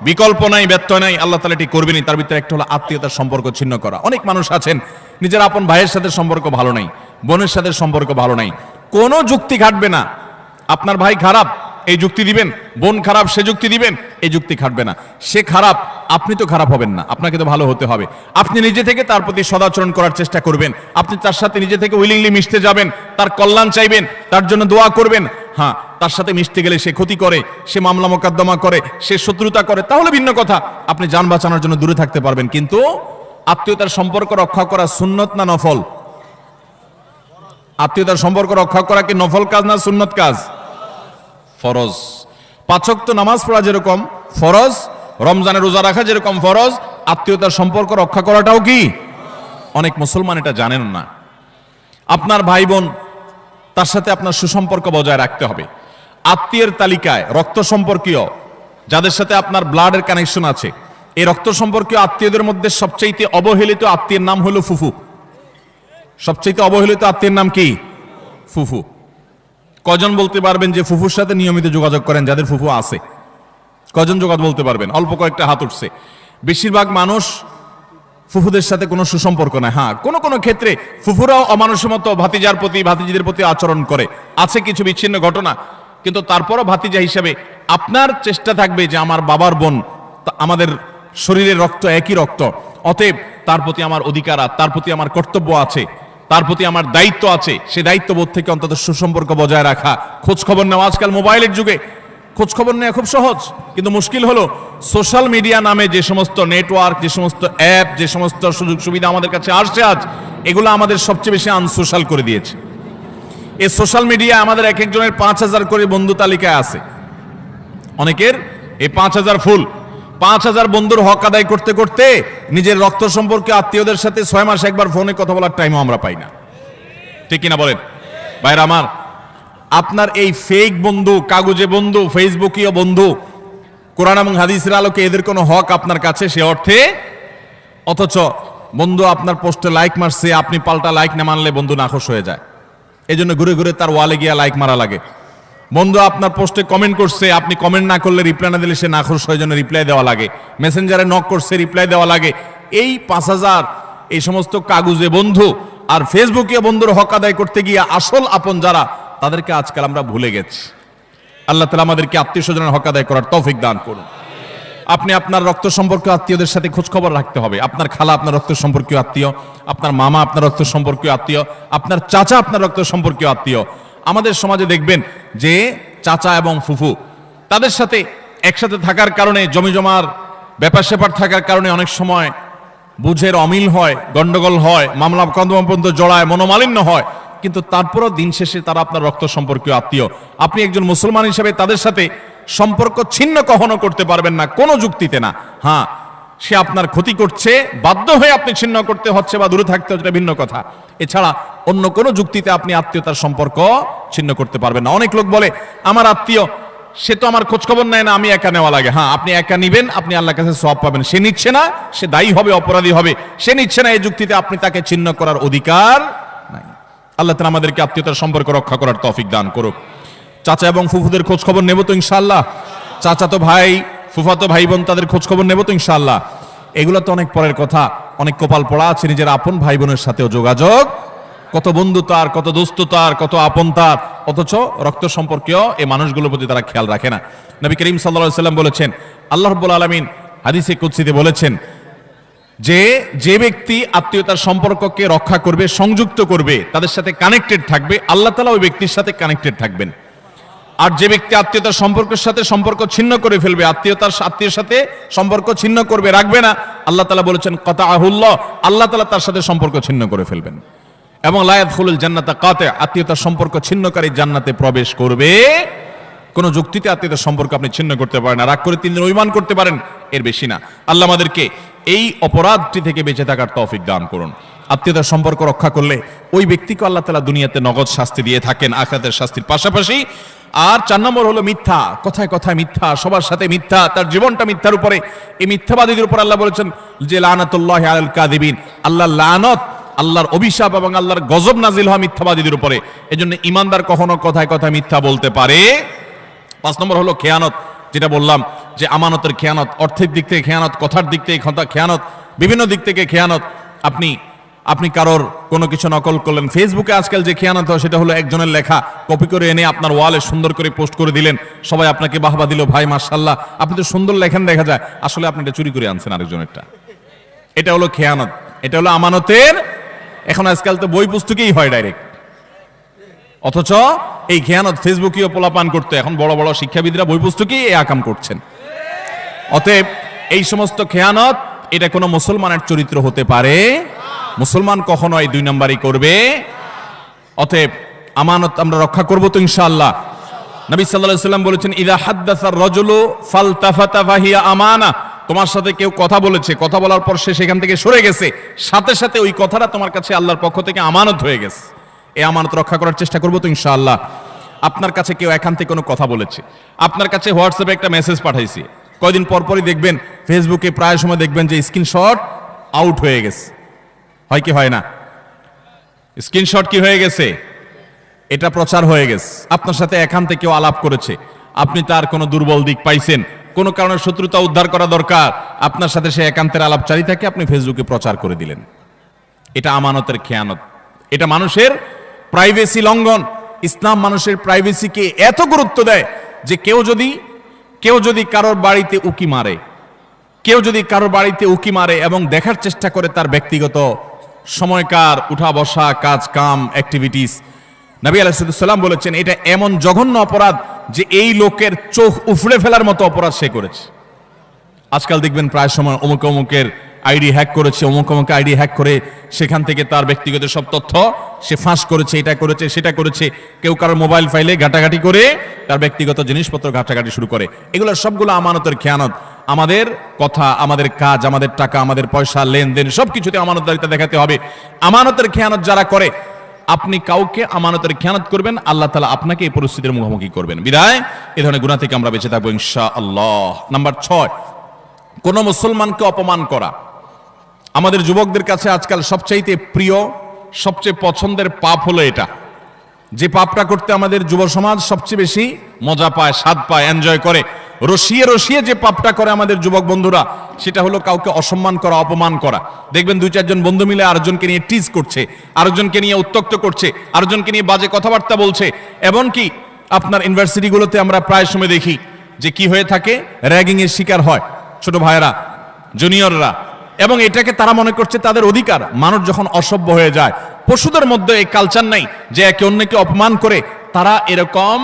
বিকল্প নাই, ব্যত্যয় নাই, আল্লাহ তাআলা এটি করবেনই। তার ভিতরে একটা হলো আত্মীয়তার সম্পর্ক ছিন্ন করা। অনেক মানুষ আছেন, নিজের আপন ভাইয়ের সাথে সম্পর্ক ভালো নাই, বোনের সাথে সম্পর্ক ভালো নাই, কোনো যুক্তি খাটবে না। আপনার ভাই খারাপ, এই যুক্তি দিবেন, বোন খারাপ, সে যুক্তি দিবেন, এই যুক্তি খাটবে না। সে খারাপ, আপনি তো খারাপ হবেন না, আপনাকে তো ভালো হতে হবে। আপনি নিজে থেকে তার প্রতি সদাচরণ করার চেষ্টা করবেন, আপনি তার সাথে নিজে থেকে উইলিংলি মিশতে যাবেন, তার কল্যাণ চাইবেন, তার জন্য দোয়া করবেন। হ্যাঁ, তার সাথে মিশতে গেলে সে ক্ষতি করে, সে মামলা মোকদ্দমা করে, সে শত্রুতা করে, তাহলে ভিন্ন কথা, আপনি যান বাঁচানোর জন্য দূরে থাকতে পারবেন। কিন্তু আত্মীয়তার সম্পর্ক রক্ষা করা সুন্নত না নফল? আত্মীয়তার সম্পর্ক রক্ষা করা কি নফল কাজ না সুন্নত কাজ? ফরজ। 5 ওয়াক্ত নামাজ পড়া যেরকম ফরজ, রমজানের রোজা রাখা যেরকম ফরজ, আত্মীয়তার সম্পর্ক রক্ষা করাটাও কি? অনেক মুসলমান এটা জানেন না। আপনার ভাই বোন, তার সাথে আপনার সুসম্পর্ক বজায় রাখতে হবে। আত্মীয়ের তালিকায় রক্ত সম্পর্কীয় যাদের সাথে আপনার ব্লাডের কানেকশন আছে, এই রক্ত সম্পর্কীয় আত্মীয়দের মধ্যে সবচেয়ে অবহেলিত আত্মীয়ের নাম হলো ফুফু। সবচেয়ে অবহেলিত আত্মীয়ের নাম কি? ফুফু। কজন বলতে পারবেন যে ফুফুর সাথে নিয়মিত যোগাযোগ করেন, যাদের ফুফু আছে? কজন যোগাযোগ বলতে পারবেন? অল্প কয়েকটা হাত উঠছে। বেশিরভাগ মানুষ ফুফুদের সাথে কোনো সুসম্পর্ক নাই। হ্যাঁ, কোনো কোনো ক্ষেত্রে ফুফুরাও অমানুষের মতো ভাতিজার প্রতি, ভাতিজিদের প্রতি আচরণ করে, আছে কিছু বিচ্ছিন্ন ঘটনা, কিন্তু তারপরও ভাতিজা হিসেবে আপনার চেষ্টা থাকবে যে আমার বাবার বোন, আমাদের শরীরের রক্ত একই রক্ত, অতএব তার প্রতি আমার অধিকার, তার প্রতি আমার কর্তব্য আছে, তার প্রতি আমার দায়িত্ব আছে। সে দায়িত্ববোধ থেকে অন্তত সুসম্পর্ক বজায় রাখা, খোঁজ খবর নেওয়া। আজকাল মোবাইলের যুগে খোঁজ খবর নেওয়া খুব সহজ, কিন্তু মুশকিল হলো সোশ্যাল মিডিয়া নামে যে সমস্ত নেটওয়ার্ক, যে সমস্ত অ্যাপ, যে সমস্ত সুযোগ সুবিধা আমাদের কাছে আসছে আজ, এগুলো আমাদের সবচেয়ে বেশি আনসোশ্যাল করে দিয়েছে। এই সোশ্যাল মিডিয়া আমাদের এক একজনের 5,000 করে বন্ধু তালিকায় আছে, অনেকের এই 5,000 ফুল। 5,000 বন্ধুর হক আদায় করতে করতে নিজের রক্ত সম্পর্কে আত্মীয়দের সাথে 6 মাসে একবার ফোনে কথা বলার টাইমও আমরা পাই না। ঠিক কিনা বলেন ভাইরা আমার? আপনার এই ফেক বন্ধু, কাগজে বন্ধু, ফেসবুকীয় বন্ধু, কোরআন এবং হাদিসের আলোকে এদের কোনো হক আপনার কাছে সে অর্থে? অথচ বন্ধু আপনার পোস্টে লাইক মারছে, আপনি পাল্টা লাইক না মানলে বন্ধু নাখোশ হয়ে যায়। এই জন্য ঘুরে ঘুরে তার ওয়ালে গিয়া লাইক মারা লাগে। বন্ধু আপনার পোস্টে কমেন্ট করছে, আপনি কমেন্ট না করলে, রিপ্লাই না দিলে সে নাখোশ হয়ে জন্য রিপ্লাই দেওয়া লাগে। মেসেঞ্জারে নক করছে, রিপ্লাই দেওয়া লাগে। এই 5,000 এই সমস্ত কাগজে বন্ধু আর ফেসবুকে বন্ধুর হক আদায় করতে গিয়ে আসল আপন যারা, তাদেরকে আজকাল আমরা ভুলে গেছি। আল্লাহ তাআলা আমাদেরকে আত্মীয় স্বজনের হক আদায় করার তৌফিক দান করুন। আপনি আপনার রক্ত সম্পর্কীয় আত্মীয়দের সাথে খোঁজ খবর রাখতে হবে। আপনার খালা আপনার রক্ত সম্পর্কীয় আত্মীয়, আপনার মামা আপনার রক্ত সম্পর্কীয় আত্মীয়, আপনার চাচা আপনার রক্ত সম্পর্কীয় আত্মীয়। আমাদের সমাজে দেখবেন যে চাচা এবং ফুফু, তাদের সাথে একসাথে থাকার কারণে, জমিজমার ব্যাপার স্যাপার থাকার কারণে অনেক সময় বুঝের অমিল হয়, গন্ডগোল হয়, মামলা কদম পর্যন্ত জড়ায়, মনোমালিন্য হয়। কিন্তু তারপরও দিন শেষে তারা আপনার রক্ত সম্পর্কীয় আত্মীয়। আপনি একজন মুসলমান হিসেবে তাদের সাথে সম্পর্ক ছিন্ন কখনো করতে পারবেন না, কোনো যুক্তিতে না। হ্যাঁ, সে আপনার ক্ষতি করছে, বাধ্য হয়ে আপনি ছিন্ন করতে হচ্ছে বা দূরে থাকতে হচ্ছে, ভিন্ন কথা। এছাড়া অন্য কোনো যুক্তিতে আপনি আত্মীয়তার সম্পর্ক ছিন্ন করতে পারবেন না। অনেক লোক বলে আমার আত্মীয়, সে তো আমার খোঁজ খবর নেয় না, আমি একা নেওয়া লাগে। হ্যাঁ, আপনি একা নিবেন, আপনি আল্লাহর কাছে সওয়াব পাবেন। সে নিচ্ছে না, সে দায়ী হবে, অপরাধী হবে। সে নিচ্ছে না, এই যুক্তিতে আপনি তাকে ছিন্ন করার অধিকার নাই। আল্লাহ তাআলা আমাদেরকে আত্মীয়তার সম্পর্ক রক্ষা করার তৌফিক দান করুক। চাচা এবং ফুফুদের খোঁজ খবর নেব তো ইনশাআল্লাহ। চাচা তো ভাই, ফুফাতো ভাই বোন, তাদের খোঁজ খবর নেব তো ইনশাআল্লাহ। এগুলো তো অনেক পরের কথা। অনেক কপাল পড়া আছে নিজের আপন ভাই বোনের সাথেও যোগাযোগ, কত বন্ধু তার, কত দোস্ত তার, কত আপন তার, অথচ রক্ত সম্পর্কীয় এই মানুষগুলোর প্রতি তারা খেয়াল রাখে না। নবী করিম সাল্লাল্লাহু আলাইহি ওয়াসাল্লাম বলেছেন, আল্লাহ রাব্বুল আলামিন হাদিসে কুদসিতে বলেছেন যে যে ব্যক্তি আত্মীয়তার সম্পর্ককে রক্ষা করবে, সংযুক্ত করবে, তাদের সাথে কানেক্টেড থাকবে, আল্লাহ তাআলা ওই ব্যক্তির সাথে কানেক্টেড থাকবেন। আর যে ব্যক্তি আত্মীয়তার সম্পর্কের সাথে সম্পর্ক ছিন্ন করে ফেলবে, আত্মীয়ের সাথে সম্পর্ক ছিন্ন করবে, রাখবে না, আল্লাহ তাআলা বলেছেন কাতাআহুল্লাহ, আল্লাহ তাআলা তার সাথে সম্পর্ক ছিন্ন করে ফেলবেন। এবং লা ইয়াদখুলুল জান্নাতা কাতি, আত্মীয়তার সম্পর্ক ছিন্নকারী জান্নাতে প্রবেশ করবে। কোন যুক্তিতে আত্মীয়তার সম্পর্ক আপনি ছিন্ন করতে পারেন না। রাগ করে 3 দিন অভিমান করতে পারেন, এর বেশি না। আল্লাহ আমাদেরকে এই অপরাধটি থেকে বেঁচে থাকার তৌফিক দান করুন। আত্মীয়তার সম্পর্ক রক্ষা করলে ওই ব্যক্তিকে আল্লাহ তাআলা দুনিয়াতে নগদ শাস্তি দিয়ে থাকেন, আখিরাতের শাস্তির পাশাপাশি। আর 4 নম্বর হলো মিথ্যা, কথায় কথায় মিথ্যা, সবার সাথে মিথ্যা, তার জীবনটা মিথ্যার উপরে। এই মিথ্যাবাদীদের উপর আল্লাহ বলেছেন যে লানাতুল্লাহি আলাল কাযিবিন, আল্লাহর লানত, আল্লাহর অভিশাপ এবং আল্লাহর গজব নাজিল হয় মিথ্যাবাদীদের উপরে। এজন্য ইমানদার কখনো কথায় কথায় মিথ্যা বলতে পারে। 5 নম্বর হলো খেয়ানত, যেটা বললাম যে আমানতের খেয়ানত, অর্থের দিক থেকে খেয়ানত, কথার দিক থেকে খেয়ানত, বিভিন্ন দিক থেকে খেয়ানত। আপনি কারোর কোনো কিছু নকল করলেন। ফেসবুকে আজকাল যে খেয়ানত হয় সেটা হলো একজনের লেখা কপি করে এনে আপনার ওয়ালে সুন্দর করে পোস্ট করে দিলেন, সবাই আপনাকে বাহবা দিল, ভাই মাশাআল্লাহ আপনি তো সুন্দর লেখেন, দেখা যায় আসলে আপনি এটা চুরি করে আনছেন আরেকজনেরটা। এটা হলো খেয়ানত, এটা হলো আমানতের। এখন আজকাল তো বই পুস্তকেই হয় ডাইরেক্ট, অথচ এই খেয়ানত ফেসবুকেও পোলাপান করতে এখন বড় বড় শিক্ষাবিদরা বই পুস্তকেই এই আকাম করছেন। অতএব এই সমস্ত খেয়ানত, এটা কোনো মুসলমানের চরিত্র হতে পারে। মুসলমান কখনো এই 2 নম্বরই করবে। অতএব আমানত আমরা রক্ষা করব তো ইনশাআল্লাহ। নবী সাল্লাল্লাহু আলাইহি ওয়াসাল্লাম বলেছেন ইযা হাদ্দাসার রাজুলু ফালতাফাতা ফাহিয়া আমানা, তোমার সাথে কেউ কথা বলেছে, কথা বলার পর সে সেখান থেকে সরে গেছে, সাথে সাথে ওই কথাটা তোমার কাছে আল্লাহর পক্ষ থেকে আমানত হয়ে গেছে। এই আমানত রক্ষা করার চেষ্টা করব তো ইনশাআল্লাহ। আপনার কাছে কেউ এখান থেকে কোনো কথা বলেছে, আপনার কাছে হোয়াটসঅ্যাপে একটা মেসেজ পাঠাইছে, কয়দিন পরপরই দেখবেন ফেসবুকে প্রায় সময় দেখবেন যে স্ক্রিনশট আউট হয়ে গেছে, হয় কি হয় না? স্ক্রিনশট কি হয়ে গেছে? এটা প্রচার হয়ে গেছে। আপনার সাথে এখান থেকে কেউ আলাপ করেছে, আপনি তার কোনো দুর্বল দিক পাইছেন, কোনো কারণে শত্রুতা উদ্ধার করা দরকার, আপনার সাথে সে একান্তের আলাপচারিতাকে আপনি ফেসবুকে প্রচার করে দিলেন। এটা আমানতের খেয়ানত, এটা মানুষের প্রাইভেসি লঙ্ঘন। ইসলাম মানুষের প্রাইভেসিকে এত গুরুত্ব দেয় যে কেউ যদি কেউ যদি কারোর বাড়িতে উকি মারে, কেউ যদি কারোর বাড়িতে উকি মারে এবং দেখার চেষ্টা করে তার ব্যক্তিগত সময়কার উঠা বসা, কাজ কাম, অ্যাক্টিভিটিস, নবী আলাইহিস সালাম বলেছেন এটা এমন জঘন্য অপরাধ যে এই লোকের চোখ উফড়ে ফেলার মতো অপরাধ সে করেছে। আজকাল দেখবেন প্রায় সময় অমুক অমুকের আইডি হ্যাক করেছে, অমুক অমুক আইডি হ্যাক করে সেখান থেকে তার ব্যক্তিগত সব তথ্য সে ফাঁস করেছে, এটা করেছে সেটা করেছে। কেউ কারোর মোবাইল ফাইলে ঘাটাঘাটি করে তার ব্যক্তিগত জিনিসপত্র ঘাটাঘাটি শুরু করে। এগুলো সবগুলো আমানতের খেয়ানত। আমাদের কথা, আমাদের কাজ, আমাদের টাকা, আমাদের পয়সা, লেনদেন সবকিছুতে আমানতদারিতা দেখাতে হবে। আমানতের খেয়ানত যারা করে, আপনি কাউকে আমানতের খেয়ানত করবেন, আল্লাহ তাআলা আপনাকে এই পরিস্থিতির মুখোমুখি করবেন। বিদায় এ ধরনের গুনাহ থেকে আমরা বেঁচে থাকবো ইনশাআল্লাহ। নাম্বার 6, কোন মুসলমানকে অপমান করা। আমাদের যুবকদের কাছে আজকাল সবচাইতে প্রিয়, সবচেয়ে পছন্দের পাপ হলো এটা। যে পাপটা করতে আমাদের যুব সমাজ সবচেয়ে বেশি মজা পায়, স্বাদ পায়, এনজয় করে, রসিয়ে রসিয়ে যে পাপটা করে আমাদের যুবক বন্ধুরা, সেটা হলো কাউকে অসম্মান করা, অপমান করা। দেখবেন 2-4 জন বন্ধু মিলে আরেকজনকে নিয়ে টিজ করছে, আরেকজনকে নিয়ে উত্ত্যক্ত করছে, আরেকজনকে নিয়ে বাজে কথাবার্তা বলছে। এমনকি আপনার ইউনিভার্সিটিগুলোতে আমরা প্রায় সময় দেখি যে কি হয়ে থাকে, র্যাগিং এর শিকার হয় ছোট ভাইয়েরা, জুনিয়ররা, এবং এটাকে তারা মনে করছে তাদের অধিকার। মানুষ যখন অসভ্য হয়ে যায়, পশুদের মধ্যে এই কালচার নাই যে একে অন্যকে অপমান করে তারা এরকম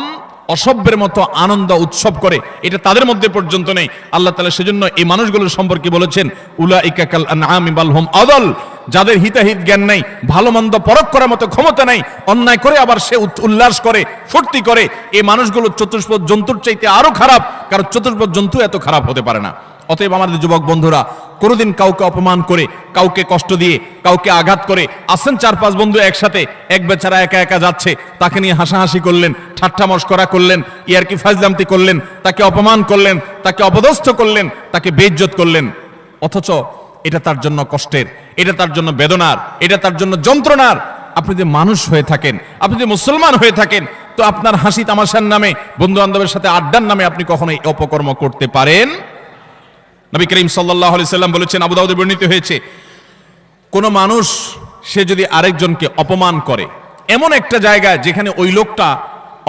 অসভ্যের মতো আনন্দ উৎসব করে, এটা তাদের মধ্যে পর্যন্ত নেই। আল্লাহ তাআলা সেজন্য এই মানুষগুলোর সম্পর্কে বলেছেন উলাইকা কাল আনআমি বাল হুম আদাল, যাদের হিতাহিত জ্ঞান নেই, ভালো মন্দ পরখ করার মতো ক্ষমতা নেই, অন্যায় করে আবার সে উল্লাস করে, ফুর্তি করে, এই মানুষগুলো চতুষ্পদ জন্তুর চাইতে আরো খারাপ, কারণ চতুষ্পদ জন্তু এত খারাপ হতে পারে না। অতএব আমাদের যুবক বন্ধুরা কোনোদিন কাউকে অপমান করে, কাউকে কষ্ট দিয়ে, কাউকে আঘাত করে, আসেন 4-5 বন্ধু একসাথে, এক বেচারা একা একা যাচ্ছে, তাকে নিয়ে হাসাহাসি করলেন, ঠাট্টা মশকরা করলেন, ইয়ারকি ফাজলামতি করলেন, তাকে অপমান করলেন, তাকে অপদস্থ করলেন, তাকে বেইজ্জত করলেন, অথচ এটা তার জন্য কষ্টের, এটা তার জন্য বেদনার, এটা তার জন্য যন্ত্রণার। আপনি যে মানুষ হয়ে থাকেন, আপনি যে মুসলমান হয়ে থাকেন, তো আপনার হাসি তামাশার নামে, বন্ধু বান্ধবের সাথে আড্ডার নামে আপনি কখনো এই অপকর্ম করতে পারেন? নবী করিম সাল্লাল্লাহু আলাইহি সাল্লাম বলেছেন, আবু দাউদে বর্ণিত হয়েছে, কোন মানুষ সে যদি আরেকজনকে অপমান করে এমন একটা জায়গায় যেখানে ওই লোকটা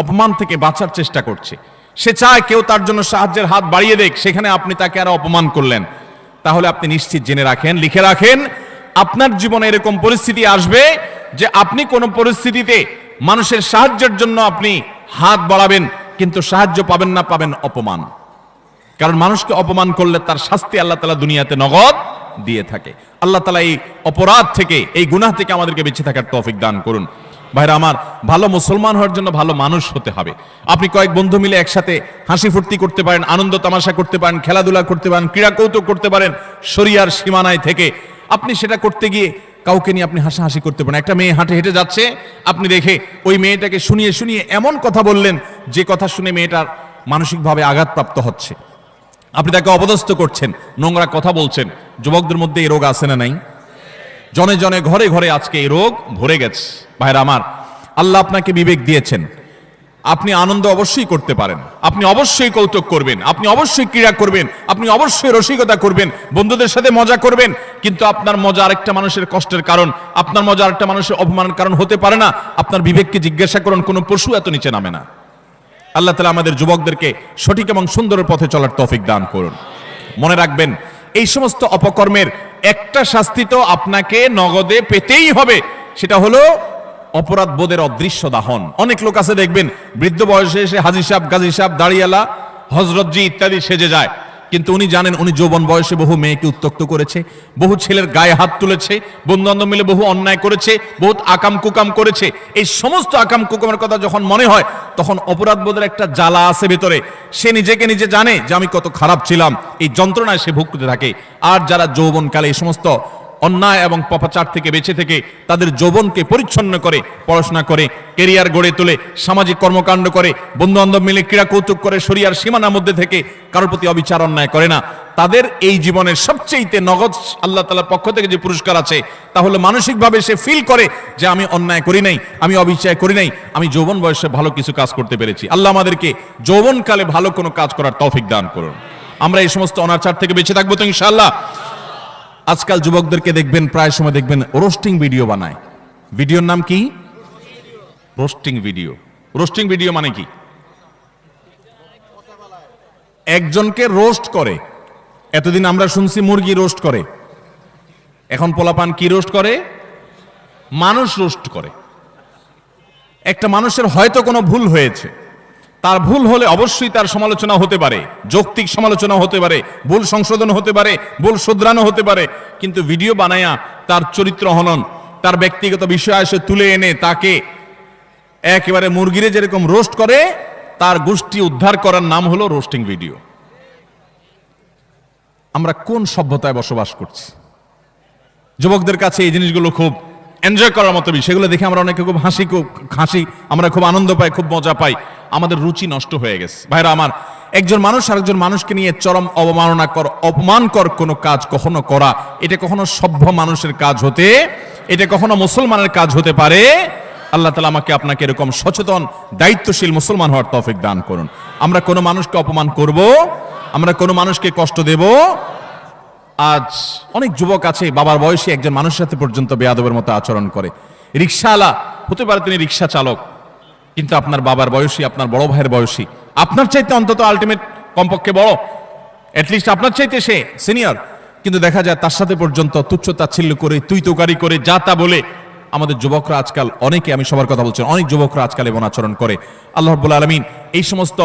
অপমান থেকে বাঁচার চেষ্টা করছে, সে চায় কেউ তার জন্য সাহায্যের হাত বাড়িয়ে দেখ, সেখানে আপনি তাকে আরো অপমান করলেন, তাহলে আপনি নিশ্চিত জেনে রাখেন, লিখে রাখেন, আপনার জীবনে এরকম পরিস্থিতি আসবে যে আপনি কোন পরিস্থিতিতে মানুষের সাহায্যের জন্য আপনি হাত বাড়াবেন, কিন্তু সাহায্য পাবেন না, পাবেন অপমান। কারণ মানুষকে অপমান করলে তার শাস্তি আল্লাহ তাআলা দুনিয়াতে নগদ দিয়ে থাকে। আল্লাহ তাআলা এই অপরাধ থেকে, এই গুনাহ থেকে আমাদেরকে বেঁচে থাকার তৌফিক দান করুন। ভাইরা আমার, ভালো মুসলমান হওয়ার জন্য ভালো মানুষ হতে হবে। আপনি কয়েক বন্ধু মিলে একসাথে হাসি ফুর্তি করতে পারেন, আনন্দ তামাশা করতে পারেন, খেলাধুলা করতে পারেন, ক্রীড়া কৌতুক করতে পারেন, শরিয়ার সীমানায় থেকে। আপনি সেটা করতে গিয়ে কাউকে নিয়ে আপনি হাসাহাসি করতে পারেন। একটা মেয়ে হাঁটে হেঁটে যাচ্ছে, আপনি দেখে ওই মেয়েটাকে শুনিয়ে শুনিয়ে এমন কথা বললেন যে কথা শুনে মেয়েটার মানসিকভাবে আঘাতপ্রাপ্ত হচ্ছে, আপনি তাকে অপদস্থ করছেন, নোংরা কথা বলছেন। যুবকদের মধ্যে এই রোগ আছে না নাই? জনে জনে ঘরে ঘরে আজকে এই রোগ ভরে গেছে। ভাইরা আমার, আল্লাহ আপনাকে বিবেক দিয়েছেন, আপনি আনন্দ অবশ্যই করতে পারেন, আপনি অবশ্যই কৌতুক করবেন, আপনি অবশ্যই ক্রীড়া করবেন, আপনি অবশ্যই রসিকতা করবেন, বন্ধুদের সাথে মজা করবেন, কিন্তু আপনার মজা আরেকটা মানুষের কষ্টের কারণ, আপনার মজা আরেকটা মানুষের অপমানের কারণ হতে পারে না। আপনার বিবেককে জিজ্ঞাসা করুন, কোন পশু এত নিচে নামে না। আল্লাহ তাআলা আমাদের যুবকদেরকে সঠিক এবং সুন্দর পথে চলার তৌফিক দান করুন। মনে রাখবেন, এই সমস্ত অপকর্মের একটা শাস্তি তো আপনাকে নগদে পেতেই হবে, সেটা হলো অপরাধ বোধের অদৃশ্য দাহন। অনেক লোক আছে দেখবেন, বৃদ্ধ বয়সে এসে হাজী সাহেব, গাজী সাহেব, দাড়িওয়ালা, হযরতজি ইত্যাদি সেজে যায়, কিন্তু উনি জানেন উনি যৌবন বয়সে বহু মেয়েকে উত্ত্যক্ত করেছে, বহু ছেলের গায়ে হাত তুলেছে, বন্ধু বান্ধব মিলে বহু অন্যায় করেছে, বহুত আকাম কুকাম করেছে। এই সমস্ত আকাম কুকামের কথা যখন মনে হয়, তখন অপরাধ বোধের একটা জ্বালা আছে ভেতরে, সে নিজেকে নিজে জানে যে আমি কত খারাপ ছিলাম, এই যন্ত্রণায় সে ভুগতে থাকে। আর যারা যৌবনকালে এই সমস্ত অন্যায় এবং পাপাচার থেকে বেঁচে থেকে তাদের যৌবনকে পরিচ্ছন্ন করে, পড়াশোনা করে, ক্যারিয়ার গড়ে তোলে, সামাজিক কর্মকাণ্ড করে, বন্ধু বান্ধব মিলে ক্রীড়া কৌতুক করে, শরিয়ার সীমানার মধ্যে থেকে কারোর প্রতি অবিচার অন্যায় করে না, তাদের এই জীবনের সবচেয়ে নগদ আল্লাহ তাআলার পক্ষ থেকে যে পুরস্কার আছে, তাহলে মানসিকভাবে সে ফিল করে যে আমি অন্যায় করি নাই, আমি অবিচার করি নাই, আমি যৌবন বয়সে ভালো কিছু কাজ করতে পেরেছি। আল্লাহ আমাদেরকে যৌবনকালে ভালো কোনো কাজ করার তৌফিক দান করুন। আমরা এই সমস্ত অনাচার থেকে বেঁচে থাকবো তো ইনশাআল্লাহ। আজকাল যুবকদেরকে দেখবেন, প্রায় সময় দেখবেন রোস্টিং ভিডিও বানায়। ভিডিওর নাম কি? Roasting video. রোস্টিং ভিডিও মানে কি? একজনকে রোস্ট করে। এতদিন আমরা শুনছি মুরগি রোস্ট করে, এখন পোলাপান কি রোস্ট করে? মানুষ রোস্ট করে। একটা মানুষের হয়তো কোনো ভুল হয়েছে, তার ভুল হলে অবশ্যই তার সমালোচনা হতে পারে, যৌক্তিক সমালোচনা হতে পারে, ভুল সংশোধন হতে পারে, ভুল শুধরানো হতে পারে, কিন্তু ভিডিও বানায়া তার চরিত্র হনন, তার ব্যক্তিগত বিষয় এসে তুলে এনে তাকে একেবারে মুরগিরে যেরকম রোস্ট করে, তার গোষ্ঠী উদ্ধার করার নাম হলো রোস্টিং ভিডিও। আমরা কোন সভ্যতায় বসবাস করছি? যুবকদের কাছে এই জিনিসগুলো খুব এনজয় করার মতো বিষয়। সেগুলো দেখে আমরা অনেকে খুব হাসি, আমরা খুব আনন্দ পাই, খুব মজা পাই। আমাদের রুচি নষ্ট হয়ে গেছে। ভাইরা আমার, একজন মানুষ আরেকজন মানুষকে নিয়ে চরম অপমানকর কোনো কাজ কখনো করা, এটা কখনো সভ্য মানুষের কাজ হতে, এটা কখনো মুসলমানের কাজ হতে পারে। আল্লাহ তাআলা আমাকে আপনাকে এরকম সচেতন দায়িত্বশীল মুসলমান হওয়ার তৌফিক দান করুন। আমরা কোনো মানুষকে অপমান করব, আমরা কোনো মানুষকে কষ্ট দেব। আজ অনেক যুবক আছে বাবার বয়সী একজন মানুষের সাথে পর্যন্ত বেয়াদবের মতো আচরণ করে। রিকশাওয়ালা হতে পারে, তিনি রিকশা চালক, কিন্তু আপনার বাবার বয়সী, আপনার বড় ভাইয়ের বয়সী, আপনার চাইতে অন্তত আলটিমেট কমপক্ষে বড়, অ্যাটলিস্ট আপনার চাইতে সে সিনিয়র, কিন্তু দেখা যায় তার সাথে পর্যন্ত তুচ্ছ তাচ্ছিল্য করে, তুই তোকারি করে, যা তা বলে আমাদের যুবকরা আজকাল, অনেকে, আমি সবার কথা বলছি, অনেক যুবকরা আজকাল এমন আচরণ করে। আল্লাহ রাব্বুল আলামিন এই সমস্ত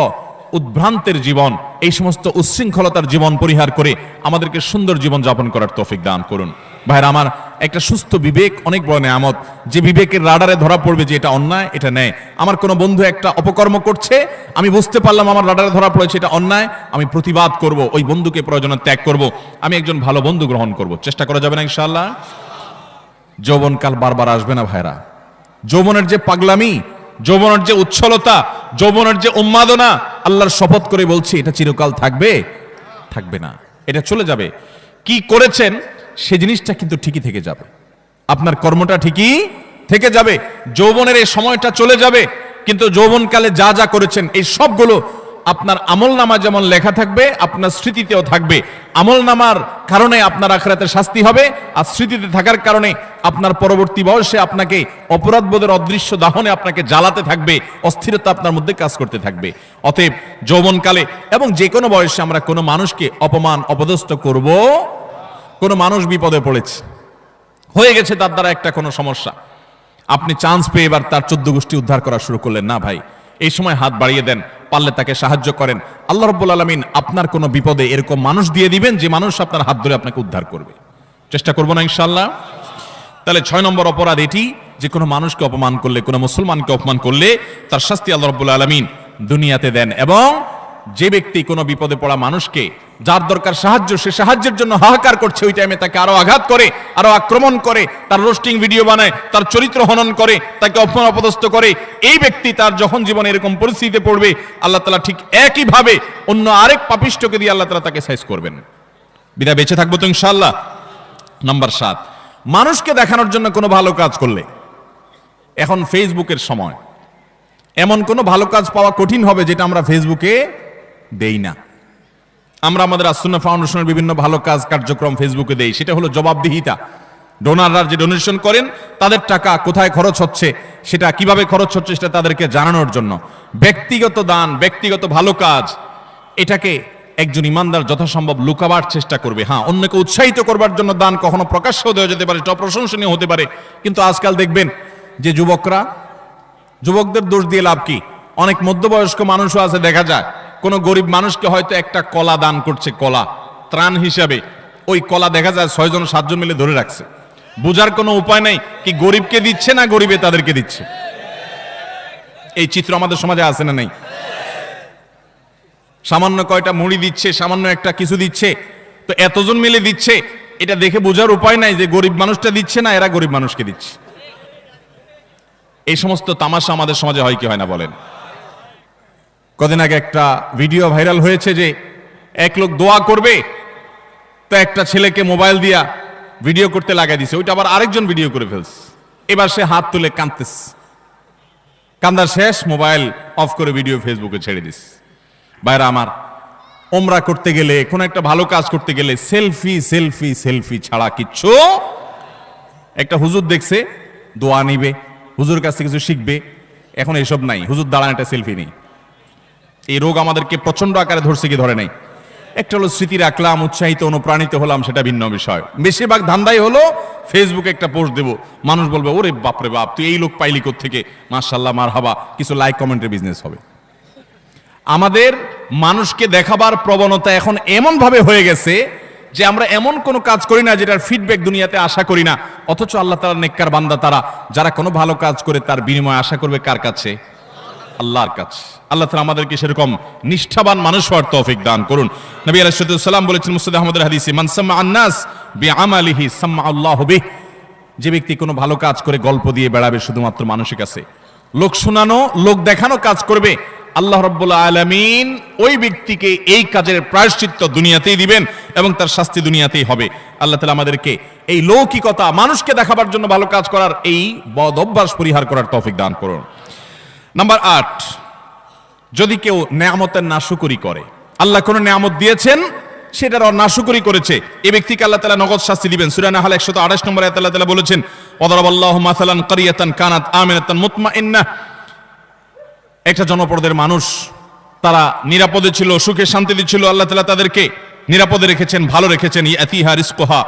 উদ্ভ্রান্তের জীবন, এই সমস্ত উচ্ছৃঙ্খলতার জীবন পরিহার করে আমাদেরকে সুন্দর জীবন যাপন করার তৌফিক দান করুন। ভাইরা আমার, একটা সুস্থ বিবেক অনেক বড় নেয়ামত, যে বিবেকের রাডারে ধরা পড়বে যে এটা অন্যায়, এটা ন্যায়। আমার কোনো বন্ধু একটা অপকর্ম করছে, আমি বুঝতে পারলাম আমার রাডারে ধরা পড়েছে এটা অন্যায়, আমি প্রতিবাদ করব, ওই বন্ধুকে প্রয়োজনে ত্যাগ করব, আমি একজন ভালো বন্ধু গ্রহণ করব। চেষ্টা করা যাবে না ইনশাআল্লাহ? যৌবনকাল বারবার আসবে না ভাইরা। যৌবনের যে পাগলামি, যৌবনের যে উচ্ছলতা, যৌবনের যে উন্মাদনা, আল্লাহর শপথ করে বলছি এটা চিরকাল থাকবে? থাকবে না, এটা চলে যাবে। কি করেছেন সে জিনিসটা কিন্তু ঠিকই থেকে যাবে, আপনার কর্মটা ঠিকই থেকে যাবে। যৌবনের এই সময়টা চলে যাবে, কিন্তু যৌবনকালে যা যা করেছেন এই সবগুলো আপনার আমলনামা যেমন লেখা থাকবে, আপনার স্মৃতিতেও থাকবে। আমলনামার কারণে আপনার আখিরাতে শাস্তি হবে, আর স্মৃতিতে থাকার কারণে আপনার পরবর্তী বয়সে আপনাকে অপরাধবোধের অদৃশ্য দাহনে আপনাকে জ্বালাতে থাকবে, অস্থিরতা আপনার মধ্যে কাজ করতে থাকবে। অতএব যৌবনকালে এবং যে কোনো বয়সে আমরা কোনো মানুষকে অপমান অপদস্থ করব। কোনো মানুষ বিপদে পড়েছে, হয়ে গেছে তার দ্বারা একটা কোনো সমস্যা, আপনি চান্স পেয়ে এবার তার 14 গোষ্ঠী উদ্ধার করা শুরু করলেন না। ভাই, এই সময় হাত বাড়িয়ে দেন, পারলে তাকে সাহায্য করেন। আল্লাহ রাব্বুল আলামিন আপনার কোনো বিপদে এরকম মানুষ দিয়ে দিবেন যে মানুষ আপনার হাত ধরে আপনাকে উদ্ধার করবে। চেষ্টা করবো না ইনশাআল্লাহ? তাহলে 6 নম্বর অপরাধ এটি, যে কোনো মানুষকে অপমান করলে, কোনো মুসলমানকে অপমান করলে তার শাস্তি আল্লাহ রাব্বুল আলামিন দুনিয়াতে দেন। এবং যে ব্যক্তি কোনো বিপদে পড়া মানুষকে, যার দরকার সাহায্য, সে সাহায্যের জন্য হাহাকার করছে, ওই টাইমে তাকে আরো আঘাত করে, আরো আক্রমণ করে, তার রোস্টিং ভিডিও বানায়, তার চরিত্র হনন করে, তাকে অপমান অপদস্থ করে, এই ব্যক্তি তার যখন জীবনে এরকম পরিস্থিতিতে পড়বে, আল্লাহ তাআলা ঠিক একইভাবে অন্য আরেক পাপিষ্ঠকে দিয়ে আল্লাহ তাআলা তাকে সাইজ করবেন। বিদায় বেঁচে থাকবো তো ইনশাআল্লাহ। নাম্বার 7, মানুষকে দেখানোর জন্য কোনো ভালো কাজ করলে, এখন ফেসবুকের সময়, এমন কোনো ভালো কাজ পাওয়া কঠিন হবে যেটা আমরা ফেসবুকে দেই না। আমরা আমাদের আসুন্নাহ ফাউন্ডেশনের বিভিন্ন ভালো কাজ কার্যক্রম ফেসবুকে দেই, সেটা হলো জবাবদিহিতা। ডোনাররা যে ডোনেশন করেন তাদের টাকা কোথায় খরচ হচ্ছে, সেটা কিভাবে খরচ হচ্ছে, সেটা তাদেরকে জানানোর জন্য। ব্যক্তিগত দান, ব্যক্তিগত ভালো কাজ, এটাকে একজন ইমানদার যথাসম্ভব লুকাবার চেষ্টা করবে। হ্যাঁ, অন্যকে উৎসাহিত করবার জন্য দান কখনো প্রকাশ্যও দেওয়া যেতে পারে, এটা প্রশংসনীয় হতে পারে। কিন্তু আজকাল দেখবেন যে যুবকদের দোষ দিয়ে লাভ কি? অনেক মধ্যবয়স্ক মানুষও আছে, দেখা যায় কোনো গরিব মানুষকে হয়তো একটা কলা দান করছে, কলা ত্রাণ হিসাবে, ওই কলা দেখা যায় 6 জন 7 জন মিলে ধরে রাখছে। বোঝার কোনো উপায় নাই কি গরিবকে দিচ্ছে না গরিবে তাদেরকে দিচ্ছে। এই চিত্র আমাদের সমাজে আছে না নাই? সামান্য কয়টা মুড়ি দিচ্ছে, সামান্য একটা কিছু দিচ্ছে, তো এতজন মিলে দিচ্ছে, এটা দেখে বোঝার উপায় নাই যে গরিব মানুষটা দিচ্ছে না এরা গরিব মানুষকে দিচ্ছে। এই সমস্ত তামাশা আমাদের সমাজে হয় কি হয় না বলেন? কদিন আগে একটা ভিডিও ভাইরাল হয়েছে যে এক লোক দোয়া করবে, তো একটা ছেলেকে মোবাইল দিয়া ভিডিও করতে লাগাই দিছে, ওইটা আবার আরেকজন ভিডিও করে ফেলছে। এবার সে হাত তুলে কাঁদতেছে, কান্দা শেষ, মোবাইল অফ করে ভিডিও ফেসবুকে ছেড়ে দিস। ভাইরা আমার, ওমরা করতে গেলে, কোন একটা ভালো কাজ করতে গেলে সেলফি সেলফি সেলফি ছাড়া কিচ্ছু। একটা হুজুর দেখছে দোয়া নিবে, হুজুর কাছ থেকে কিছু শিখবে, এখন এসব নাই, হুজুর দাঁড়ান একটা সেলফি নেই। এই রোগ আমাদেরকে প্রচন্ড আকারে ধরছে কি ধরে নাই? একটা হলো স্মৃতি রাখলাম, উৎসাহিত অনুপ্রাণিত হলাম, সেটা ভিন্ন বিষয়। বেশিরভাগ ধান্দাই হলো ফেসবুকে একটা পোস্ট দেবো, মানুষ বলবে ওরে বাপরে বাপ তুই এই লোক পাইলি কোত্থেকে, মাশাআল্লাহ মারহাবা, কিছু লাইক কমেন্টের বিজনেস হবে। আমাদের মানুষকে দেখাবার প্রবণতা এখন এমন ভাবে হয়ে গেছে যে আমরা এমন কোনো কাজ করি না যেটার ফিডব্যাক দুনিয়াতে আশা করি না, অথচ আল্লাহ তাআলার নেককার বান্দা তারা যারা কোনো ভালো কাজ করে তার বিনিময় আশা করবে কার কাছে? আল্লাহর কাছে। আল্লাহ তাআলা আমাদেরকে সেরকম নিষ্ঠাবান মানুষ হওয়ার তৌফিক দান করুন। নবী আলাইহিস সালাম বলেছেন মুসনাদ আহমদের হাদিসে, মান সাম্মা আন-নাস বিআমালিহি সাম্মা আল্লাহু বিহি, যে ব্যক্তি কোনো ভালো কাজ করে গল্প দিয়ে বেড়াবে শুধুমাত্র মানুষের কাছে, লোক শোনানো লোক দেখানো কাজ করবে, আল্লাহ রাব্বুল আলামিন ওই ব্যক্তিকে এই কাজের প্রায়শ্চিত্ত দুনিয়াতেই দিবেন এবং তার শাস্তি দুনিয়াতেই হবে। আল্লাহ তাআলা আমাদেরকে এই লৌকিকতা, মানুষকে দেখাবার জন্য ভালো কাজ করার এই বদ অভ্যাস পরিহার করার তৌফিক দান করুন। নাম্বার 8, যদি কেউ নেয়ামতের নাশুকরি করে, আল্লাহ কোন নেয়ামত দিয়েছেন সেটার নাশুকরি করেছে, এই ব্যক্তিকে আল্লাহ তাআলা নগদ শাস্তি দিবেন। সূরা নাহল 128 নম্বর আয়াতে আল্লাহ তাআলা বলেছেন, ওয়াদারাবাল্লাহু মাসালান কারিয়াতান কানাত আমিনাতান মুতমাইন্নাহ, একটা জনপদের মানুষ, তারা নিরাপদে ছিল, সুখে শান্তিতে ছিল, আল্লাহ তাআলা তাদেরকে নিরাপদে রেখেছেন, ভালো রেখেছেন। ইয়াতিহা রিজকুহা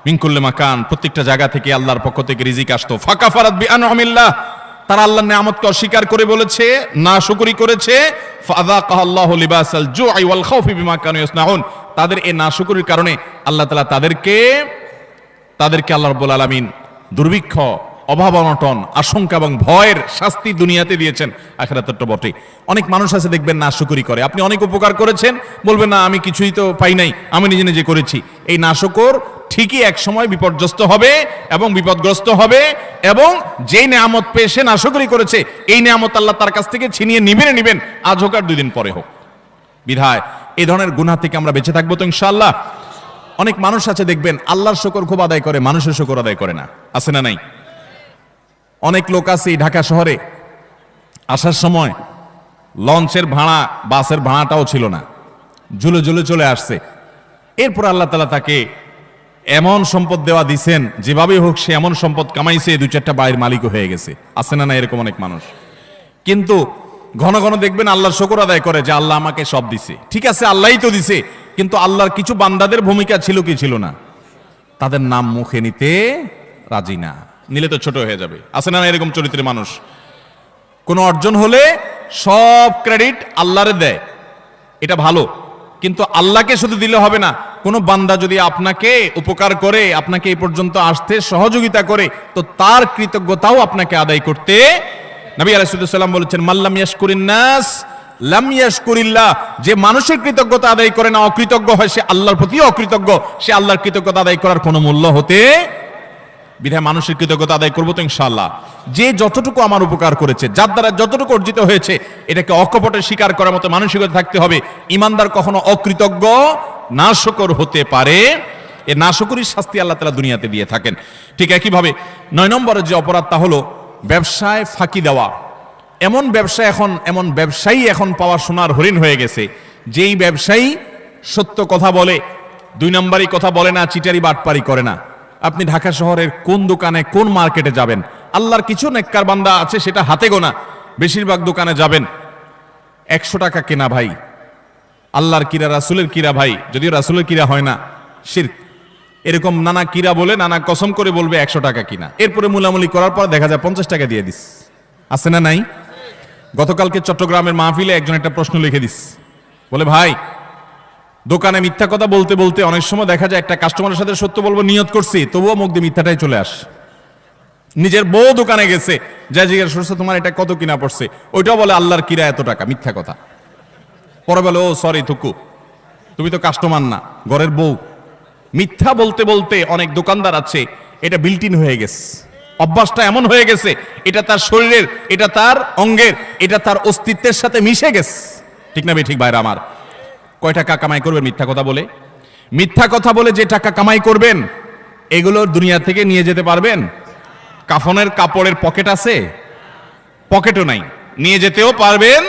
মিন কুল্লি মাকান, প্রত্যেকটা জায়গা থেকে আল্লাহর পক্ষ থেকে রিজিক আসতো। ফাকাফারাত বিআনআমিল্লাহ, তারা আল্লাহর নিয়ামতকে অস্বীকার করে বলেছে, নাশুকরি করেছে। ফাযাকাহাল্লাহু লিবাসাল জুই ওয়াল খাউফি বিমা কানু ইয়াসনাউন, তাদের এই নাশুকরির কারণে আল্লাহ তাআলা তাদেরকে আল্লাহ রাব্বুল আলামিন দুর্ভিক্ষ, অভাব অনটন, আশঙ্কা এবং ভয়ের শাস্তি দুনিয়াতে দিয়েছেন, আখিরাতে তো বটে। অনেক মানুষ আছে দেখবেন নাশুকরি করে, আপনি অনেক উপকার করেছেন, বলবেন না আমি কিছুই তো পাই নাই, আমি নিজে নিজে করেছি। এই নাশুকর ঠিকই এক সময় বিপর্যস্ত হবে এবং বিপদগ্রস্ত হবে, এবং যেই নেয়ামত পেয়ে সে নাশুকরি করেছে এই নেয়ামত আল্লাহ তার কাছ থেকে ছিনিয়ে নিবেন, আজ হোক আর 2 দিন পরে হোক। বিধায় এই ধরনের গুনাহ থেকে আমরা বেঁচে থাকবো তো ইনশাআল্লাহ। অনেক মানুষ আছে দেখবেন আল্লাহর শুকর খুব আদায় করে, মানুষের শুকর আদায় করে না, আছে না নাই? অনেক লোক আছে ঢাকা শহরে আসার সময় লঞ্চের ভাড়া, বাসের ভাড়াটাও ছিল না, ঝুলে ঝুলে চলে আসছে। এরপর আল্লাহ তাআলা তাকে এমন সম্পদ দেওয়া দিছেন, যেভাবে হোক সে এমন সম্পদ কামাইছে, 2-4টা বাড়ির মালিকও হয়ে গেছে, আছে না না এরকম অনেক মানুষ। কিন্তু ঘন ঘন দেখবেন আল্লাহর শুকর আদায় করে যে আল্লাহ আমাকে সব দিছে। ঠিক আছে, আল্লাহই তো দিছে, কিন্তু আল্লাহর কিছু বান্দাদের ভূমিকা ছিল কি ছিল না? তাদের নাম মুখে নিতে রাজি না, নিলে তো ছোট হয়ে যাবে, আছে না এরকম চরিত্রের মানুষ। কোন অর্জন হলে সব ক্রেডিট আল্লাহরে দেয়, এটা ভালো, কিন্তু আল্লাহকে শুধু দিলে হবে না। কোন বান্দা যদি আপনাকে উপকার করে, আপনাকে এই পর্যন্ত আসতে সহযোগিতা করে, তো তার কৃতজ্ঞতাও আপনাকে আদায় করতে। নবী আলাইহিস সালাম বলেছেন, মাল্লাম ইয়াশকুরিন নাস লাম ইয়াশকুরিল্লাহ, যে মানুষের কৃতজ্ঞতা আদায় করে না, অকৃতজ্ঞ হয়, সে আল্লাহর প্রতিও অকৃতজ্ঞ, সে আল্লাহর কৃতজ্ঞতা আদায় করার কোনো মূল্য হতে। বিধায় মানুষের কৃতজ্ঞতা আদায় করবো তো ইনশাআল্লাহ। যে যতটুকু আমার উপকার করেছে, যার দ্বারা যতটুকু অর্জিত হয়েছে, এটাকে অকপটে স্বীকার করার মতো মানসিকতা থাকতে হবে। ইমানদার কখনো অকৃতজ্ঞ, নাশকর হতে পারে, এ নাশকরির শাস্তি আল্লাহ তাআলা দুনিয়াতে দিয়ে থাকেন। ঠিক একইভাবে 9 নম্বরের যে অপরাধ, তা হলো ব্যবসায় ফাঁকি দেওয়া। এমন ব্যবসায়ী এখন পাওয়া সোনার হরিণ হয়ে গেছে, যেই ব্যবসায়ী সত্য কথা বলে, 2 নম্বরই কথা বলে না, চিটারি বাটপারি করে না। আপনি ঢাকা শহরের কোন দোকানে, কোন মার্কেটে যাবেন, আল্লাহর কিছু নেককার বান্দা আছে সেটা হাতে গোনা, বেশিরভাগ দোকানে যাবেন 100 টাকা কেনা ভাই, আল্লাহর কিরা, রাসূলের কিরা ভাই, যদিও রাসূলের কিরা হয় না, শিরক, এরকম নানা কিরা বলে, নানা কসম করে বলবে 100 টাকা কিনা, এরপরে মুলামুলি করার পর দেখা যায় 50 টাকা দিয়ে দিস, আছে না নাই? গতকালকে চট্টগ্রামের মাহফিলে একজন একটা প্রশ্ন লিখে দিস, বলে ভাই দোকানে মিথ্যা কথা বলতে বলতে অনেক সময় দেখা যায় একটা কাস্টমারের সাথে সত্য বলবো নিয়ত করছি, তবুও মুখ দিয়ে মিথ্যাটাই চলে আস। নিজের বউ দোকানে গেছে, যা জিজ্ঞাসা করছে তোমার এটা কত কিনা পড়ছে, ওইটাও বলে আল্লাহর কিরা এত টাকা, মিথ্যা কথা। পরে বলে ও সরি থুকু, তুমি তো কাস্টমার না, ঘরের বউ। মিথ্যা বলতে বলতে অনেক দোকানদার আছে, এটা বিল্ট ইন হয়ে গেছে, অভ্যাসটা এমন হয়ে গেছে, এটা তার শরীরের, এটা তার অঙ্গের, এটা তার অস্তিত্বের সাথে মিশে গেছে। ঠিক না ঠিক ভাইরা আমার? কয় টাকা কামাই করবেন মিথ্যা কথা বলে? মিথ্যা কথা বলে যে টাকা কামাই করবেন, এগুলো দুনিয়া থেকে নিয়ে যেতে পারবেন? কাফনের কাপড়ের পকেট আছে? পকেটও নাই, নিয়ে যেতেও পারবেন?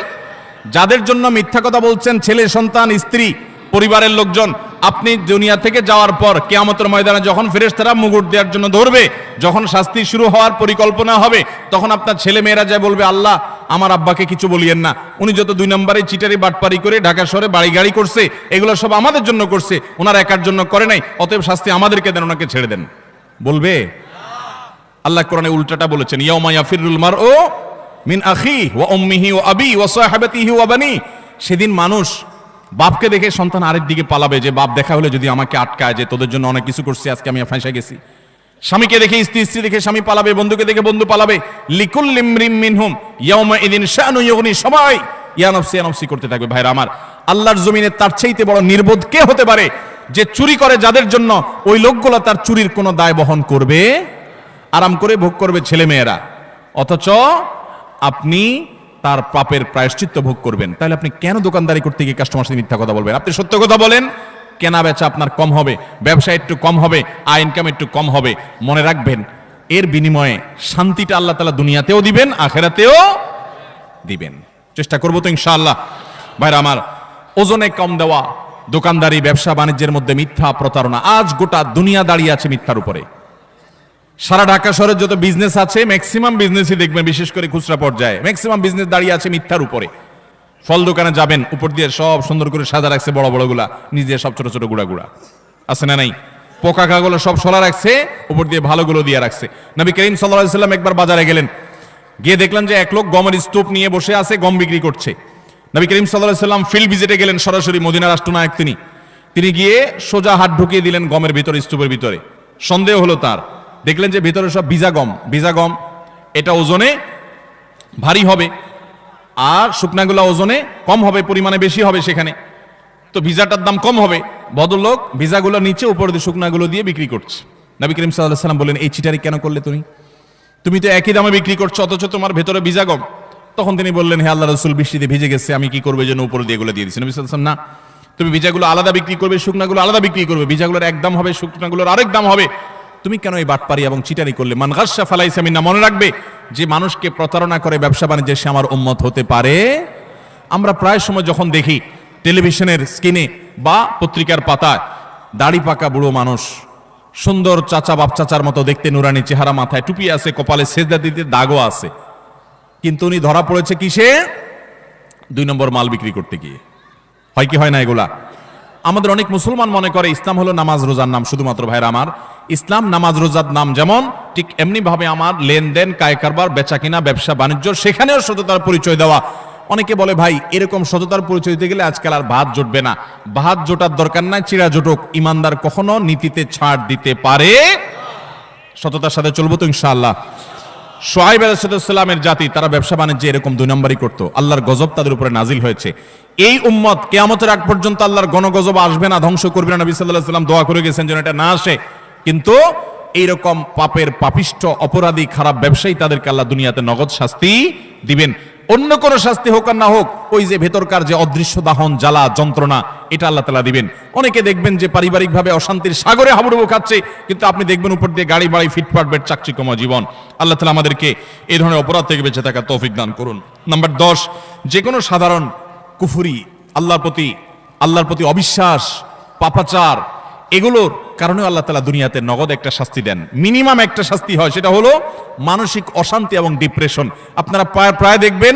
যাদের জন্য মিথ্যা কথা বলছেন, ছেলে সন্তান, স্ত্রী, পরিবারের লোকজন, আপনি দুনিয়া থেকে যাওয়ার পর কিয়ামতের ময়দানে যখন ফেরেশতারা মুকুট দেওয়ার জন্য ধরবে, যখন শাস্তি শুরু হওয়ার পরিকল্পনা হবে, তখন আপনার ছেলে মেয়েরা যায় বলবে, আল্লাহ আমার আব্বাকে কিছু বলিয়েন না, উনি যত 2 নম্বরে চিটারি বাটপারি করে ঢাকা শহরে বাড়ি গাড়ি করছে, এগুলো সব আমাদের জন্য করছে, ওনার একার জন্য করে নাই, অতএব শাস্তি আমাদেরকে দেন, ওনাকে ছেড়ে দেন। বলবে? আল্লাহ কোরআনে উল্টাটা বলেছেন, ইয়াউমা ইয়াফিরুল মারউ মিন আখিহি ওয়া উম্মিহি ওয়া আবিহি ওয়া সাহিবাতিহি ওয়া বানি। সেদিন মানুষ বাপকে দেখে সন্তান আরেক দিকে পালাবে, যে বাপ দেখা হলে যদি আমাকে আটকায়, যে তোদের জন্য অনেক কিছু করছি, আজকে আমি ফাঁসে গেছি। স্বামীকে দেখে স্ত্রী, স্ত্রী দেখে স্বামী পালাবে, বন্ধুকে দেখে বন্ধু পালাবে। লিকুল্লি ইমরিম মিনহুম ইয়াউমা ইদিন শানু ইউগনি, সবাই ইয়া নফসি করতে থাকবে। ভাইরা আমার, আল্লাহর জমিনে তার চাইতে বড় নির্বোধ কে হতে পারে, যে চুরি করে যাদের জন্য, ওই লোকগুলো তার চুরির কোনো দায় বহন করবে, আরাম করে ভোগ করবে ছেলে মেয়েরা, অথচ আপনি তার পাপের প্রায়শ্চিত্ত ভোগ করবেন। তাহলে আপনি কেন দোকানদারি করতে গিয়ে কাস্টমার সাথে মিথ্যা কথা বলবেন? আপনি সত্য কথা বলেন, কেনা বেচা আপনার কম হবে, ব্যবসা একটু কম হবে, আয় ইনকাম একটু কম হবে। মনে রাখবেন, এর বিনিময়ে শান্তিটা আল্লাহ তাআলা দুনিয়াতেও দিবেন, আখিরাতেও দিবেন। চেষ্টা করবো তো ইনশাআল্লাহ। ভাইরা আমার, ওজনে কম দেওয়া, দোকানদারি, ব্যবসা বাণিজ্যের মধ্যে মিথ্যা, প্রতারণা, আজ গোটা দুনিয়া দাঁড়িয়ে আছে মিথ্যার উপরে। সারা ঢাকা শহরের যত বিজনেস আছে, ম্যাক্সিমাম বিজনেসই দেখবেন, বিশেষ করে খুচরা পর্যায়ে ম্যাক্সিমাম বিজনেস দাঁড়িয়ে আছে মিথ্যার উপরে। ফল দোকানে যাবেন, উপর দিয়ে সব সুন্দর করে সাজা রাখছে, বড় বড় গুলা, নিজে সব ছোট ছোট গুড়া গুড়া আছে না নাই? পোকা খাগুলো সব সলা রাখছে, উপর দিয়ে ভালোগুলো দিয়ে রাখছে। নবী করিম সাল্লাল্লাহু আলাইহি সাল্লাম একবার বাজারে গেলেন, গিয়ে দেখলেন যে এক লোক গমের স্তূপ নিয়ে বসে আছে, গম বিক্রি করছে। নবী করিম সাল্লাল্লাহু আলাইহি সাল্লাম ফিল্ড ভিজিটে গেলেন, সরাসরি মদিনা রাষ্ট্রনায়ক তিনি গিয়ে সোজা হাত ঢুকিয়ে দিলেন গমের ভিতরে, স্তূপের ভিতরে। সন্দেহ হলো তার, দেখলেন যে ভিতরে সব ভিজা গম, এটা ওজনে ভারী হবে, আর শুকনাগুলো ওজনে কম হবে, পরিমাণে বেশি হবে সেখানে, তো ভিজাটার দাম কম হবে। ভদ্রলোক ভিজাগুলো নিচে, উপর দিয়ে শুকনাগুলো দিয়ে বিক্রি করছে। নবী করিম সাল্লাল্লাহু আলাইহি সাল্লাম বললেন, এই চিটারি কেন করলে তুমি তো একই দামে বিক্রি করছো, অথচ তোমার ভেতরে ভিজা গম। তখন তিনি বললেন, হে আল্লাহ রাসূল, বৃষ্টিতে ভিজে গেছে, আমি কি করবো, যেন উপরে দিয়ে এগুলো দিয়ে দিচ্ছি। নবী সাল্লাল্লাহু আলাইহি সাল্লাম, না, তুমি ভিজাগুলো আলাদা বিক্রি করবে, শুকনাগুলো আলাদা বিক্রি করবে, ভিজাগুলোর এক দাম হবে, শুকনাগুলোর আরেক দাম হবে। তুমি কেন এই বাটপারি এবং চিটারি করলে? মান গাশশা ফালাইসা মিন্না। মনে রাখবে, যে মানুষকে প্রতারণা করে ব্যবসা বাণিজ্যে, সে আমার উম্মত হতে পারে। আমরা প্রায় সময় যখন দেখি টেলিভিশনের স্ক্রিনে বা পত্রিকার পাতায়, দাড়ি পাকা বুড়ো মানুষ, সুন্দর চাচা, বাপ চাচার মতো দেখতে, নুরানি চেহারা, মাথায় টুপি আছে, কপালে সেজদা দিতে দাগও আছে, কিন্তু উনি ধরা পড়েছে কিসে? 2 নম্বর মাল বিক্রি করতে গিয়ে। হয় কি হয় না এগুলা? আমাদের অনেক মুসলমান মনে করে ইসলাম হলো নামাজ রোজার নাম শুধুমাত্র। ভাইরা আমার, ইসলাম নামাজ রোজার নাম যেমন, ঠিক এমনি ভাবে আমার লেনদেন, কায় কারবার, বেচা কিনা, ব্যবসা বাণিজ্য, সেখানেও সততার পরিচয় দেওয়া। অনেকে বলে, ভাই এরকম সততার পরিচয় দিতে গেলে আজকাল আর ভাত জুটবে না। ভাত জোটার দরকার নাই, চিড়া জোটক। ইমানদার কখনো নীতিতে ছাড় দিতে পারে। সততার সাথে চলবো তো ইনশাআল্লাহ। শুআয়ব আলাইহিস সালামের জাতি, তারা ব্যবসা বাণিজ্যে এরকম 2 নম্বরই করতো। আল্লাহর গজব তাদের উপরে নাজিল হয়েছে। এই উম্মত কিয়ামতের আগ পর্যন্ত আল্লাহর গণগজব আসবে না, ধ্বংস করবে না। নবী সাল্লাল্লাহু আলাইহি ওয়াসাল্লাম দোয়া করে গেছেন যেন এটা না আসে। কিন্তু এইরকম পাপের, পাপিষ্ঠ, অপরাধী, খারাপ ব্যবসায়ী, তাদেরকে আল্লাহ দুনিয়াতে নগদ শাস্তি দিবেন। অন্য কোন শাস্তি হোক আর না হোক, ওই যে ভেতরকার যে অদৃশ্য দাহন, জ্বালা, যন্ত্রণা, এটা আল্লাহ তাআলা দিবেন। অনেকে দেখবেন যে পারিবারিকভাবে অশান্তির সাগরে হাবুডুবু খাচ্ছে, কিন্তু আপনি দেখবেন উপর দিয়ে গাড়ি বাড়ি, ফিটফাট বেড, চাকচিক্যময় জীবন। আল্লাহ তাআলা আমাদেরকে এই ধরনের অপরাধ থেকে বেঁচে থাকার তৌফিক দান করুন। নাম্বার 10, যে কোনো সাধারণ কুফরি, আল্লাহর প্রতি অবিশ্বাস, পাপাচার, এগুলোর কারণে আল্লাহ তাআলা দুনিয়াতে নগদ একটা শাস্তি দেন। মিনিমাম একটা শাস্তি হয়, সেটা হলো মানসিক অশান্তি এবং ডিপ্রেশন। আপনারা প্রায় দেখবেন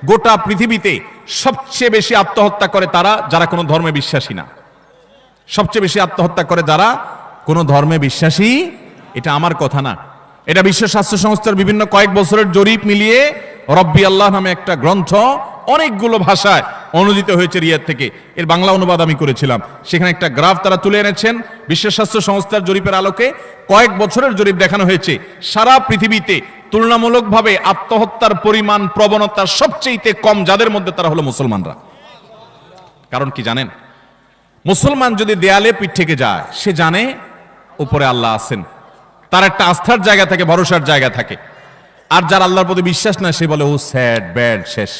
গোটা পৃথিবীতে সবচেয়ে বেশি আত্মহত্যা করে তারা যারা কোনো ধর্মে বিশ্বাসী না। সবচেয়ে বেশি আত্মহত্যা করে যারা কোনো ধর্মে বিশ্বাসী। এটা আমার কথা না, এটা বিশ্ব স্বাস্থ্য সংস্থার বিভিন্ন কয়েক বছরের জরিপ মিলিয়ে রব্বি আল্লাহ নামে একটা গ্রন্থ অনেকগুলো ভাষায় অনুদিত হয়েছে রিয়াদ থেকে। এর বাংলা অনুবাদ আমি করেছিলাম। সেখানে একটা গ্রাফ তারা তুলে এনেছেন। বিশ্ব স্বাস্থ্য সংস্থার জরিপের আলোকে কয়েক বছরের জরিপ দেখানো হয়েছে। সারা পৃথিবীতে তুলনামূলকভাবে আত্মহত্যার পরিমাণ, প্রবণতা সবচেয়ে কম যাদের মধ্যে, তারা হলো মুসলমানরা। কারণ কি জানেন? মুসলমান যদি দেয়ালে পিঠ থেকে যায়, সে জানে উপরে আল্লাহ আছেন, তার একটা আস্থার জায়গা থাকে, ভরসার জায়গা থাকে। আর যার আল্লাহর প্রতি বিশ্বাস না, সে বলে ও স্যাড, ব্যাড, শেষ।